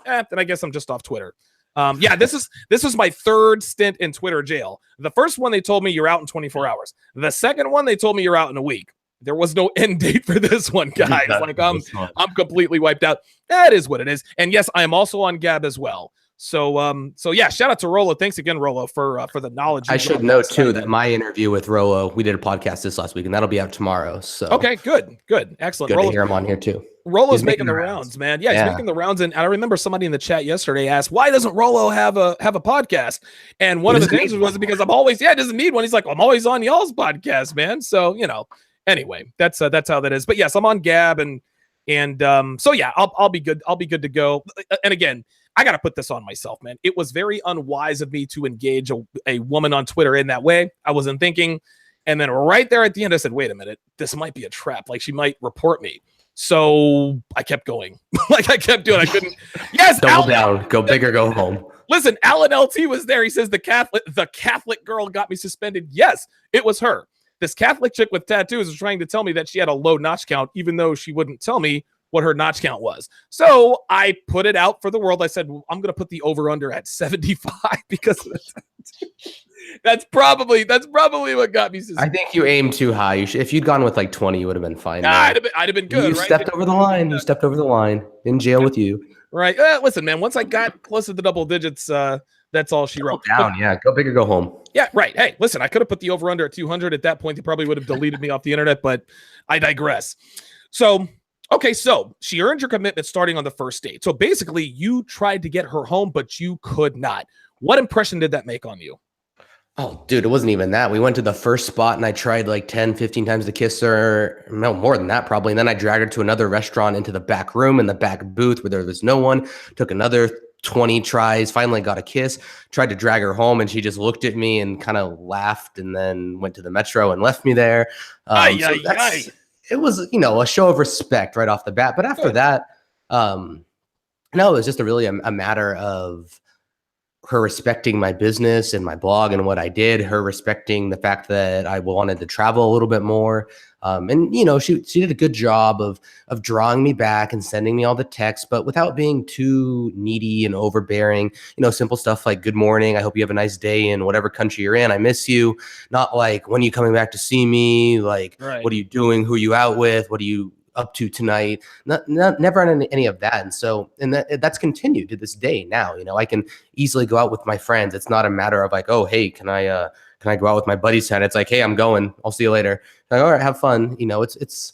then I guess I'm just off Twitter. This is my third stint in Twitter jail. The first one, they told me you're out in 24 hours. The second one, they told me you're out in a week. There was no end date for this one, guys. I'm completely wiped out. That is what it is. And yes, I am also on Gab as well. So yeah, shout out to Rollo. Thanks again, Rollo, for the knowledge. I should note too that my interview with Rollo, we did a podcast this last week, and that'll be out tomorrow. So okay, good, excellent. Good to hear him on here too. Rollo's making the rounds, man. Yeah, he's making the rounds, and I remember somebody in the chat yesterday asked, "Why doesn't Rollo have a podcast?" And one of the answers was because I'm always, he doesn't need one. He's like, I'm always on y'all's podcast, man. So anyway, that's how that is. But yes, I'm on Gab, and so yeah, I'll be good. I'll be good to go. And again, I got to put this on myself, man. It was very unwise of me to engage a woman on Twitter in that way. I wasn't thinking. And then right there at the end, I said, wait a minute, this might be a trap. Like, she might report me. So I kept going. Like I kept doing. I couldn't. Yes, double down, go big or go home. Listen, Alan LT was there. He says the Catholic girl got me suspended. Yes, it was her. This Catholic chick with tattoos was trying to tell me that she had a low notch count, even though she wouldn't tell me what her notch count was. So I put it out for the world. I said, well, I'm going to put the over under at 75 because that's probably what got me suspended. I think you aimed too high. If you'd gone with like 20, you would have been fine. I'd have been good. You right? stepped over the line. You stepped over the line. In jail with you. Right. Listen, man, once I got close to the double digits, that's all she wrote. Down, yeah. Go big or go home. Yeah, right. Hey, listen, I could have put the over under at 200. At that point, they probably would have deleted me off the internet, but I digress. So, okay, so she earned your commitment starting on the first date. So basically, you tried to get her home, but you could not. What impression did that make on you? Oh, dude, it wasn't even that. We went to the first spot and I tried like 10, 15 times to kiss her. No, more than that probably. And then I dragged her to another restaurant into the back room in the back booth where there was no one. Took another 20 tries, finally got a kiss, tried to drag her home and she just looked at me and kind of laughed and then went to the metro and left me there. It was, a show of respect right off the bat. But after that, no, it was just a matter of her respecting my business and my blog and what I did, her respecting the fact that I wanted to travel a little bit more. And she did a good job of drawing me back and sending me all the texts, but without being too needy and overbearing, simple stuff like good morning. I hope you have a nice day in whatever country you're in. I miss you. Not like, when are you coming back to see me? Like, right. What are you doing? Who are you out with? What are you up to tonight? Never on any of that. And so, that's continued to this day now. I can easily go out with my friends. It's not a matter of like, oh, hey, can I go out with my buddies tonight? It's like, hey, I'm going, I'll see you later. Like, all right, have fun. It's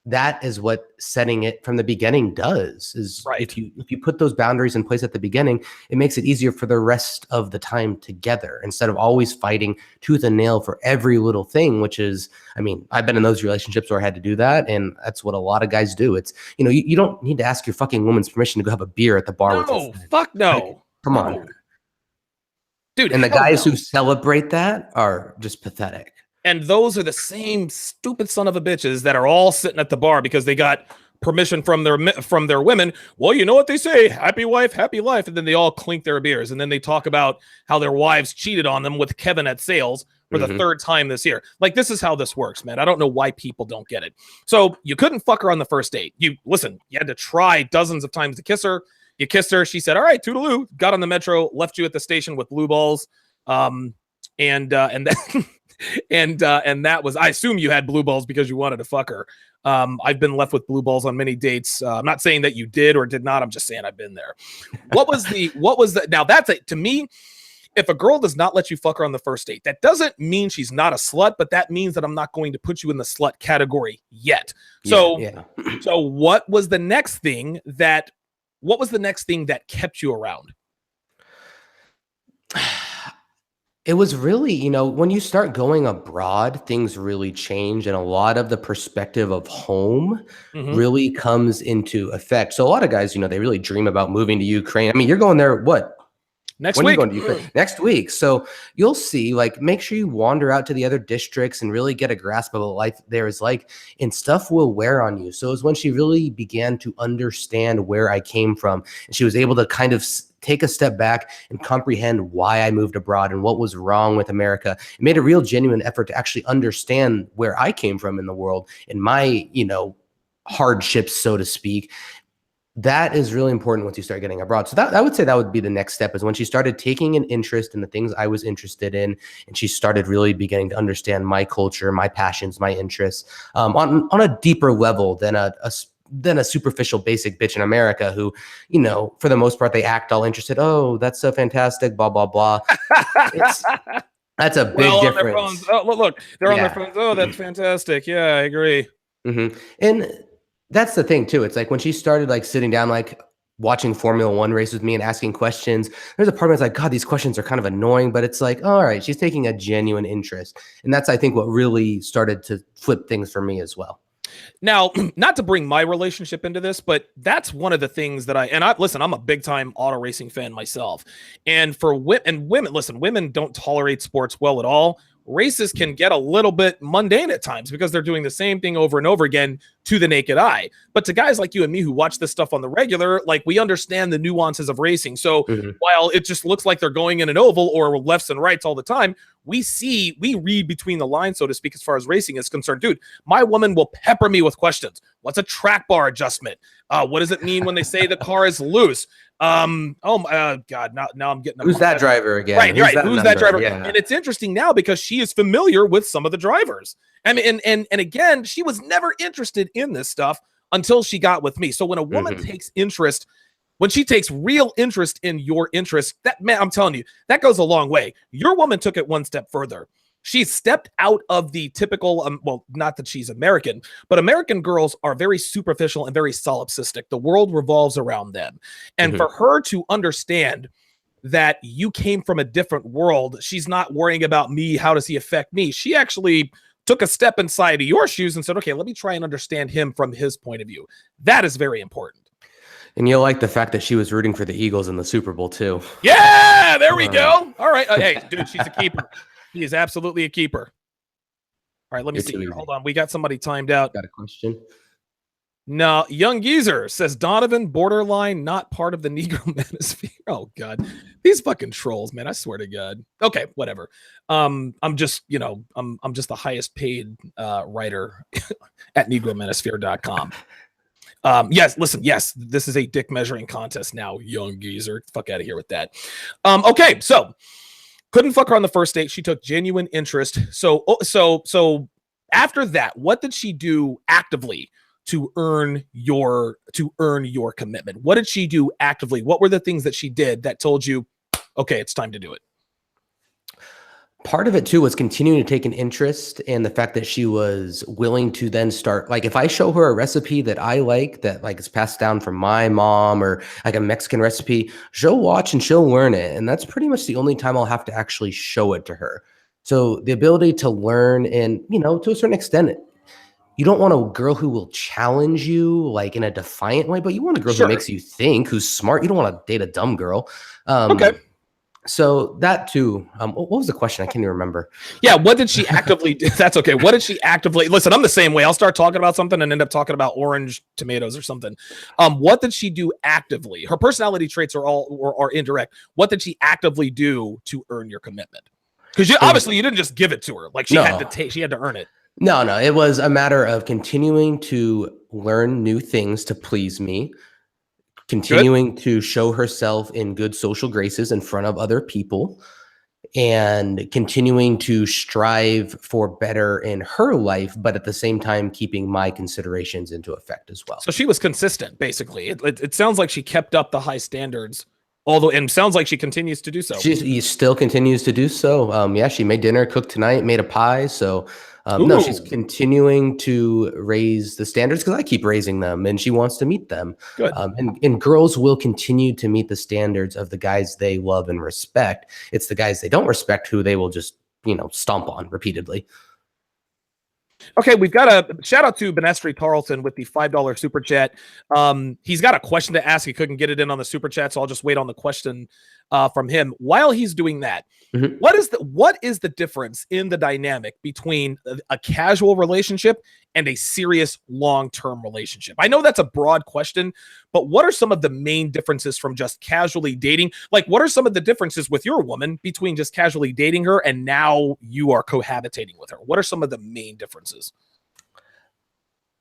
that is what setting it from the beginning does, is right. If you put those boundaries in place at the beginning, it makes it easier for the rest of the time together, instead of always fighting tooth and nail for every little thing, which is, I've been in those relationships where I had to do that. And that's what a lot of guys do. It's, you don't need to ask your fucking woman's permission to go have a beer at the bar with her. Fuck no. Like, come on. Dude. And the guys who celebrate that are just pathetic. And those are the same stupid son of a bitches that are all sitting at the bar because they got permission from their women. Well, you know what they say, happy wife, happy life. And then they all clink their beers. And then they talk about how their wives cheated on them with Kevin at sales for the third time this year. Like, this is how this works, man. I don't know why people don't get it. So you couldn't fuck her on the first date. You had to try dozens of times to kiss her. You kissed her. She said, all right, toodaloo, got on the metro, left you at the station with blue balls. And then... And that was, I assume you had blue balls because you wanted to fuck her. I've been left with blue balls on many dates. I'm not saying that you did or did not. I'm just saying I've been there. What was the, now that's it. To me, if a girl does not let you fuck her on the first date, that doesn't mean she's not a slut, but that means that I'm not going to put you in the slut category yet. So, so what was the next thing that kept you around? It was really, when you start going abroad, things really change. And a lot of the perspective of home really comes into effect. So a lot of guys, they really dream about moving to Ukraine. You're going there, what? Next week. When are you going to Ukraine? Next week. So you'll see, make sure you wander out to the other districts and really get a grasp of what life there is like, and stuff will wear on you. So it was when she really began to understand where I came from, and she was able to kind of take a step back and comprehend why I moved abroad and what was wrong with America. It made a real genuine effort to actually understand where I came from in the world and my, hardships, so to speak. That is really important once you start getting abroad. So that I would say that would be the next step, is when she started taking an interest in the things I was interested in, and she started really beginning to understand my culture, my passions, my interests, on a deeper level than a superficial basic bitch in America who, for the most part, they act all interested. Oh, that's so fantastic, blah, blah, blah. That's a big difference. Oh, look, they're on their phones. Oh, that's fantastic. Yeah, I agree. And that's the thing too. It's like when she started sitting down, watching Formula One race with me and asking questions, there's a part of me that's like, God, these questions are kind of annoying, but it's like, all right, she's taking a genuine interest. And that's, I think, what really started to flip things for me as well. Now, not to bring my relationship into this, but that's one of the things that listen, I'm a big time auto racing fan myself. And for women, listen, women don't tolerate sports well at all. races can get a little bit mundane at times because they're doing the same thing over and over again to the naked eye. But to guys like you and me who watch this stuff on the regular, like, we understand the nuances of racing. So while it just looks like they're going in an oval or lefts and rights all the time, we read between the lines, so to speak, as far as racing is concerned. Dude, my woman will pepper me with questions. What's a track bar adjustment? What does it mean when they say the car is loose? Oh my God, now I'm getting who's that driver again? Right. Who's that driver? Yeah. And it's interesting now because she is familiar with some of the drivers. I mean, and again, she was never interested in this stuff until she got with me. So when a woman takes interest, when she takes real interest in your interest, that, man, I'm telling you, that goes a long way. Your woman took it one step further. She stepped out of the typical, well, not that she's American, but American girls are very superficial and very solipsistic. The world revolves around them. And for her to understand that you came from a different world, she's not worrying about me. How does he affect me? She actually took a step inside of your shoes and said, okay, let me try and understand him from his point of view. That is very important. And you'll like the fact that she was rooting for the Eagles in the Super Bowl too. Yeah, there we go. All right. Hey, dude, she's a keeper. He is absolutely a keeper. All right, let me see here. Hold on. We got somebody timed out. Got a question? No, Young Geezer says Donovan borderline not part of the Negro Manosphere. Oh God, these fucking trolls, man! I swear to God. Okay, whatever. I'm just, I'm just the highest paid writer at NegroManosphere.com. Yes, listen, yes, this is a dick measuring contest now. Young Geezer, fuck out of here with that. Okay, so couldn't fuck her on the first date. She took genuine interest. So after that, what did she do actively to earn your commitment? What did she do actively? What were the things that she did that told you, okay, it's time to do it? Part of it too was continuing to take an interest in the fact that she was willing to then start, like, if I show her a recipe that I like, that like is passed down from my mom, or like a Mexican recipe, she'll watch and she'll learn it. And that's pretty much the only time I'll have to actually show it to her. So the ability to learn, and, to a certain extent, you don't want a girl who will challenge you like in a defiant way, but you want a girl who makes you think, who's smart. You don't want to date a dumb girl. Okay. So that too. What was the question? I can't even remember. Yeah. What did she actively do? That's okay. What did she actively listen? I'm the same way. I'll start talking about something and end up talking about orange tomatoes or something. What did she do actively? Her personality traits are indirect. What did she actively do to earn your commitment? Because obviously you didn't just give it to her. Like she had to earn it. No, it was a matter of continuing to learn new things to please me, continuing to show herself in good social graces in front of other people, and continuing to strive for better in her life, but at the same time keeping my considerations into effect as well. So she was consistent, basically. It sounds like she kept up the high standards, and sounds like she continues to do so. She still continues to do so. Yeah, she made dinner, cooked tonight, made a pie. So no, she's continuing to raise the standards because I keep raising them, and she wants to meet them. Good. And girls will continue to meet the standards of the guys they love and respect. It's the guys they don't respect who they will just, stomp on repeatedly. Okay, we've got a shout out to Benestri Tarleton with the $5 super chat. He's got a question to ask. He couldn't get it in on the super chat, so I'll just wait on the question from him. While he's doing that, what is the difference in the dynamic between a casual relationship and a serious long-term relationship? I know that's a broad question, but what are some of the main differences from just casually dating? Like, what are some of the differences with your woman between just casually dating her and now you are cohabitating with her? What are some of the main differences?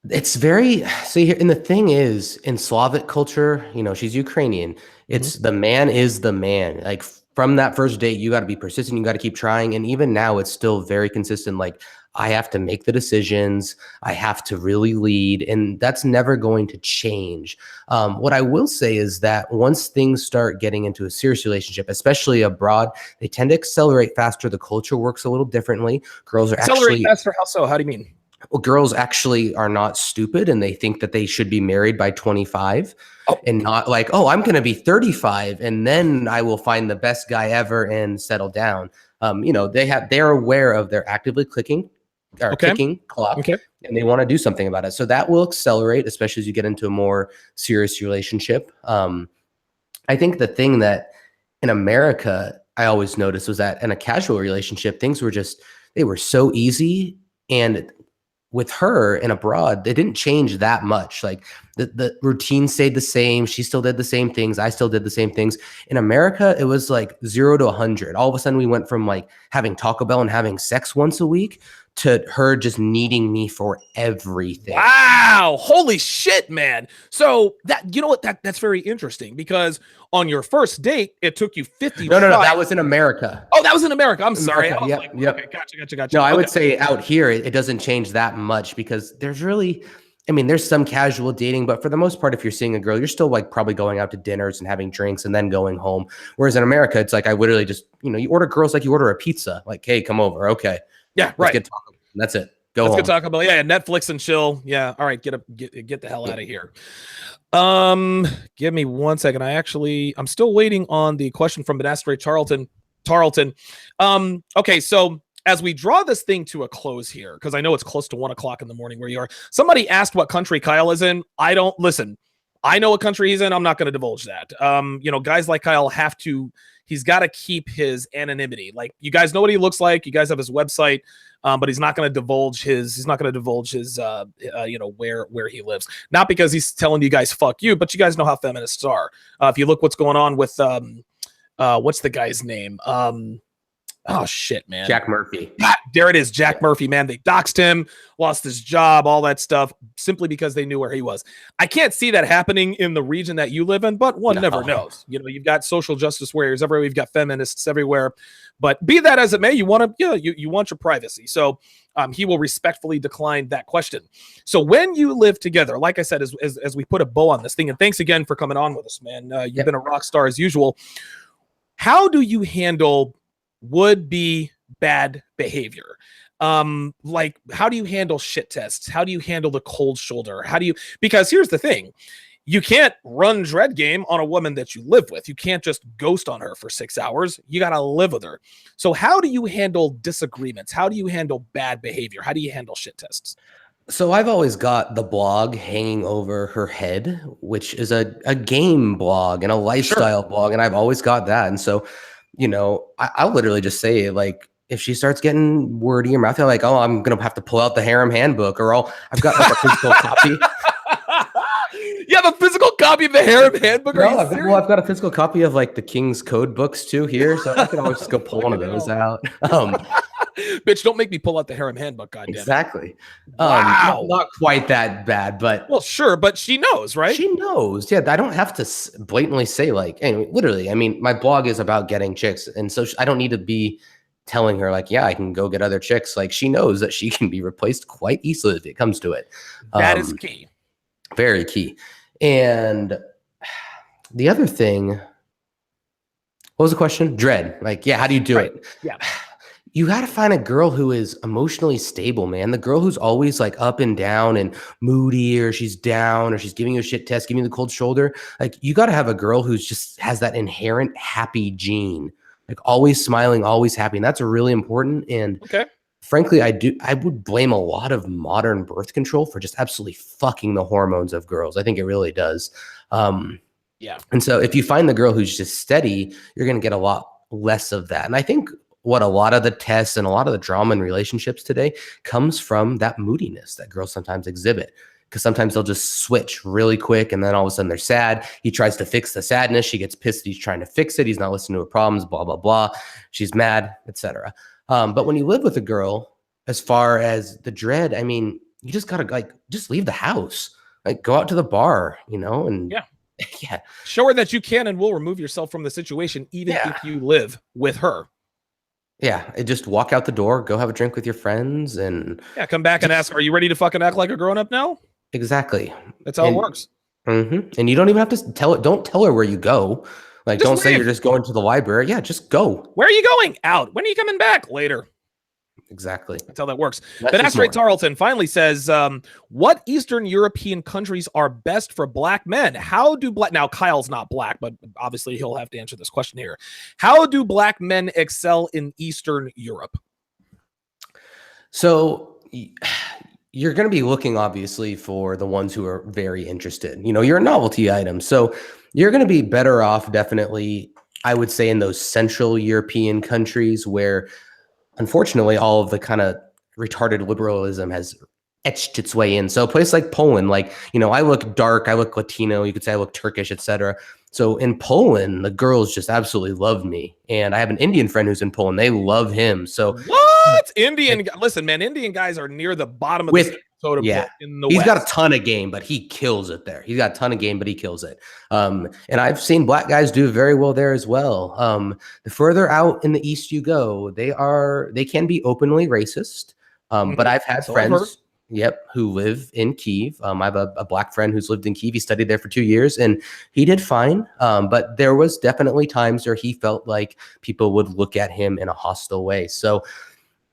It's very, see here, and the thing is, in Slavic culture, she's Ukrainian. It's the man is the man. Like, from that first date, you got to be persistent. You got to keep trying. And even now, it's still very consistent. Like, I have to make the decisions. I have to really lead. And that's never going to change. What I will say is that once things start getting into a serious relationship, especially abroad, they tend to accelerate faster. The culture works a little differently. Girls are accelerate faster. How so? How do you mean? Well, girls actually are not stupid, and they think that they should be married by 25 and not like, oh, I'm going to be 35 and then I will find the best guy ever and settle down. They're aware of their actively ticking clock, and they want to do something about it. So that will accelerate, especially as you get into a more serious relationship. I think the thing that in America I always noticed was that in a casual relationship, things were just they were so easy. And with her and abroad, they didn't change that much. Like the routine stayed the same. She still did the same things. I still did the same things. In America, it was like 0 to 100. All of a sudden we went from like having Taco Bell and having sex once a week to her just needing me for everything. Wow. Holy shit, man. So that, you know what, that's very interesting, because on your first date, it took you 50. No, that was in America. Oh, that was in America. I'm sorry. America, I was yep. Okay, gotcha. No, I Okay. would say out here, it doesn't change that much, because there's really, I mean, there's some casual dating, but for the most part, if you're seeing a girl, you're still like probably going out to dinners and having drinks and then going home. Whereas in America, it's like, I literally just, you order girls like you order a pizza, like, hey, come over. Okay. Yeah, right. Let's get Taco. That's it. Let's get Taco Bell. Yeah, Netflix and chill. Yeah. All right. Get the hell out of here. Give me 1 second. I'm still waiting on the question from Benastre Tarleton. Okay. So as we draw this thing to a close here, because I know it's close to 1 o'clock in the morning where you are, somebody asked what country Kyle is in. I know what country he's in. I'm not going to divulge that. Guys like Kyle he's got to keep his anonymity. Like, you guys know what he looks like. You guys have his website, but he's not going to divulge his, where he lives. Not because he's telling you guys, fuck you, but you guys know how feminists are. If you look what's going on with, what's the guy's name? Oh shit, man. Jack Murphy. There it is. Jack Murphy, man. They doxed him, lost his job, all that stuff, simply because they knew where he was. I can't see that happening in the region that you live in, but one never knows. You've got social justice warriors everywhere. You've got feminists everywhere. But be that as it may, you want your privacy. So he will respectfully decline that question. So when you live together, like I said, as we put a bow on this thing, and thanks again for coming on with us, man. You've been a rock star as usual. How do you handle would-be bad behavior? Like, how do you handle shit tests? How do you handle the cold shoulder? Because here's the thing, you can't run dread game on a woman that you live with. You can't just ghost on her for 6 hours. You got to live with her. So how do you handle disagreements? How do you handle bad behavior? How do you handle shit tests? So I've always got the blog hanging over her head, which is a game blog and a lifestyle blog. And I've always got that. And so, I'll literally just say, like, if she starts getting wordy in her mouth, I'm like, oh, I'm going to have to pull out the harem handbook, or I've got like a physical copy. You have a physical copy of the harem handbook? No, I've got a physical copy of like the King's Code books too here. So I can always just go pull one of those out. Bitch, don't make me pull out the harem handbook, goddamn. Exactly. Wow. Not quite that bad, but well, sure, but she knows, right? She knows. Yeah, I don't have to blatantly say, like, anyway, literally. I mean, my blog is about getting chicks, and so I don't need to be telling her, like, yeah, I can go get other chicks. Like, she knows that she can be replaced quite easily if it comes to it. That is key. Very key. And the other thing, what was the question? Dread. Like, yeah, how do you do it? Yeah. You got to find a girl who is emotionally stable, man. The girl who's always like up and down and moody, or she's down, or she's giving you a shit test, giving you the cold shoulder. Like, you got to have a girl who's just has that inherent happy gene, like always smiling, always happy. And that's really important. And frankly, I would blame a lot of modern birth control for just absolutely fucking the hormones of girls. I think it really does. Yeah. And so if you find the girl who's just steady, you're going to get a lot less of that. And I think what a lot of the tests and a lot of the drama in relationships today comes from that moodiness that girls sometimes exhibit, because sometimes they'll just switch really quick, and then all of a sudden they're sad. He tries to fix the sadness. She gets pissed. He's trying to fix it. He's not listening to her problems, blah, blah, blah. She's mad, etc. But when you live with a girl, as far as the dread, I mean, you just got to just leave the house, like go out to the bar, and yeah. Show her that you can and will remove yourself from the situation, even if you live with her. Yeah, just walk out the door, go have a drink with your friends, and come back and ask, are you ready to fucking act like a grown-up now? Exactly. That's how it works. And you don't even have to don't tell her where you go. Like, just don't say you're just going to the library. Yeah, just go. Where are you going? Out. When are you coming back? Later. Exactly. That's how that works. Benastre Tarleton finally says, what Eastern European countries are best for black men? Now Kyle's not black, but obviously he'll have to answer this question here. How do black men excel in Eastern Europe? So you're going to be looking obviously for the ones who are very interested. You're a novelty item. So you're going to be better off, definitely, I would say, in those Central European countries where unfortunately, all of the kind of retarded liberalism has etched its way in. So a place like Poland, like, I look dark, I look Latino, you could say I look Turkish, etc. So in Poland, the girls just absolutely love me. And I have an Indian friend who's in Poland. They love him. So what? Listen, man, Indian guys are near the bottom of the totem pole in the He's West. got a ton of game, but he kills it there. He's got a ton of game, but he kills it. And I've seen black guys do very well there as well. The further out in the East you go, they can be openly racist. But I've had friends, who live in Kyiv. I have a black friend who's lived in Kyiv. He studied there for 2 years and he did fine. But there was definitely times where he felt like people would look at him in a hostile way. So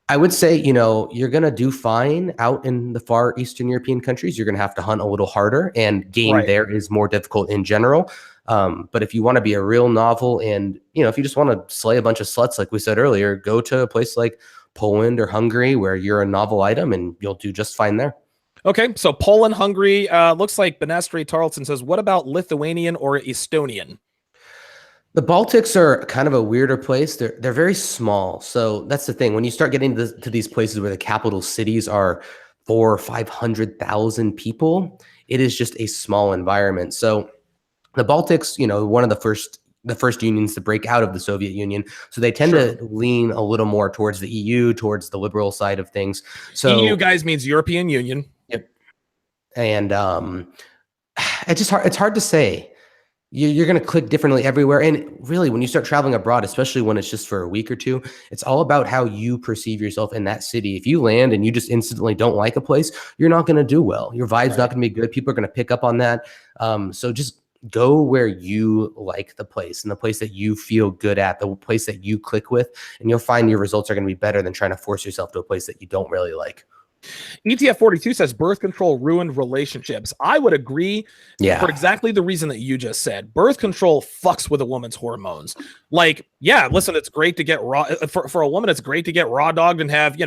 I would say, you're going to do fine out in the far Eastern European countries. You're going to have to hunt a little harder, and game there is more difficult in general. But if you want to be a real novel and, if you just want to slay a bunch of sluts, like we said earlier, go to a place like Poland or Hungary where you're a novel item and you'll do just fine there. Okay, so Poland, Hungary, looks like Benastri Tarleton says, what about Lithuanian or Estonian? The Baltics are kind of a weirder place. They're very small. So that's the thing. When you start getting to these places where the capital cities are 400,000 or 500,000 people, it is just a small environment. So the Baltics, one of the first unions to break out of the Soviet Union. So they tend to lean a little more towards the EU, towards the liberal side of things. So EU guys means European Union. Yep. And it's hard to say. You're going to click differently everywhere. And really, when you start traveling abroad, especially when it's just for a week or two, it's all about how you perceive yourself in that city. If you land and you just instantly don't like a place, you're not going to do well. Your vibe's not going to be good. People are going to pick up on that. So just go where you like the place and the place that you feel good at, the place that you click with, and you'll find your results are going to be better than trying to force yourself to a place that you don't really like. ETF 42 says birth control ruined relationships. I would agree for exactly the reason that you just said. Birth control fucks with a woman's hormones. Like, listen, it's great to get raw for a woman. It's great to get raw dogged and have,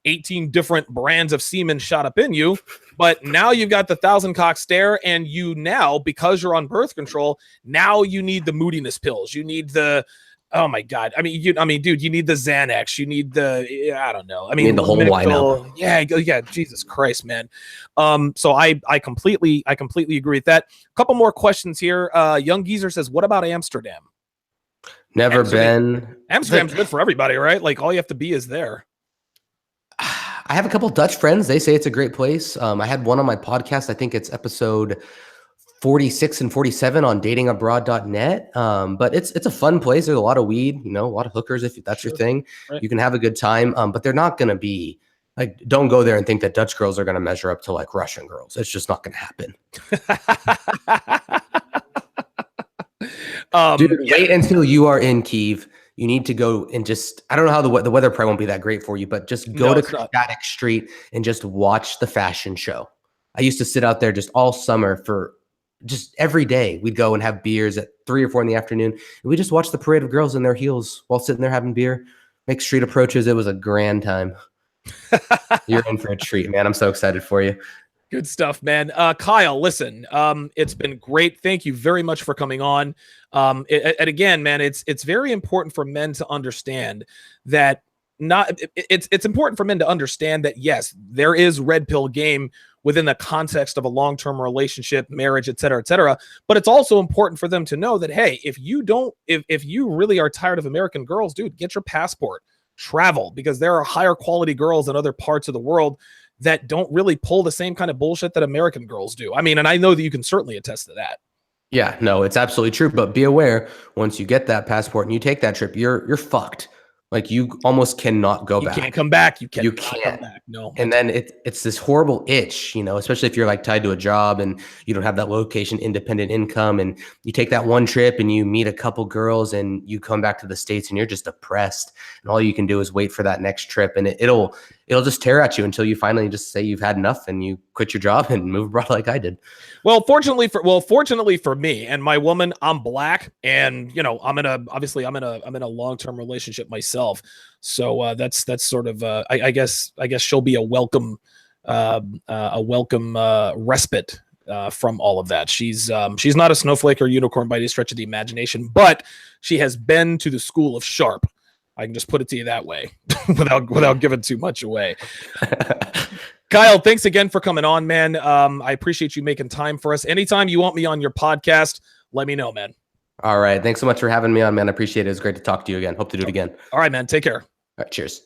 18 different brands of semen shot up in you. But now you've got the 1,000-cock stare, and because you're on birth control, now you need the moodiness pills. You need the oh my God. Dude, you need the Xanax. You need I don't know. You need the whole lineup. Yeah. Jesus Christ, man. So I completely agree with that. A couple more questions here. Young Geezer says, what about Amsterdam? Never been. Amsterdam's good for everybody, right? Like all you have to be is there. I have a couple Dutch friends. They say it's a great place. I had one on my podcast. I think it's episode 46 and 47 on datingabroad.net. But it's a fun place. There's a lot of weed, a lot of hookers. If that's your thing, you can have a good time. But they're not going to be like, don't go there and think that Dutch girls are going to measure up to like Russian girls. It's just not going to happen. Dude, wait until you are in Kyiv. You need to go and I don't know how the weather probably won't be that great for you, but just go to Khreshchatyk Street and just watch the fashion show. I used to sit out there just all summer for just every day. We'd go and have beers at 3 or 4 in the afternoon. And we just watched the parade of girls in their heels while sitting there having beer, make street approaches. It was a grand time. You're in for a treat, man. I'm so excited for you. Good stuff, man. Kyle, listen, it's been great. Thank you very much for coming on. And again, man, it's very important for men to understand that it's important for men to understand that, yes, there is red pill game within the context of a long-term relationship, marriage, et cetera, but it's also important for them to know that, hey, if you really are tired of American girls, dude, get your passport, travel, because there are higher quality girls in other parts of the world that don't really pull the same kind of bullshit that American girls do. I mean, and I know that you can certainly attest to that. Yeah, no, it's absolutely true. But be aware, once you get that passport and you take that trip, you're fucked. Like you almost cannot go back. You can't come back. You can't come back. No. And then it's this horrible itch, especially if you're like tied to a job and you don't have that location independent income, and you take that one trip and you meet a couple girls and you come back to the States and you're just depressed, and all you can do is wait for that next trip, and it'll just tear at you until you finally just say you've had enough and you quit your job and move abroad like I did. Well, fortunately for me and my woman, I'm black, and I'm in a long-term relationship myself. So that's sort of I guess she'll be a welcome respite from all of that. She's not a snowflake or unicorn by any stretch of the imagination, but she has been to the school of Sharp. I can just put it to you that way without giving too much away. Kyle, thanks again for coming on, man. I appreciate you making time for us. Anytime you want me on your podcast, let me know, man. All right. Thanks so much for having me on, man. I appreciate it. It's great to talk to you again. Hope to do it again. All right, man. Take care. All right. Cheers.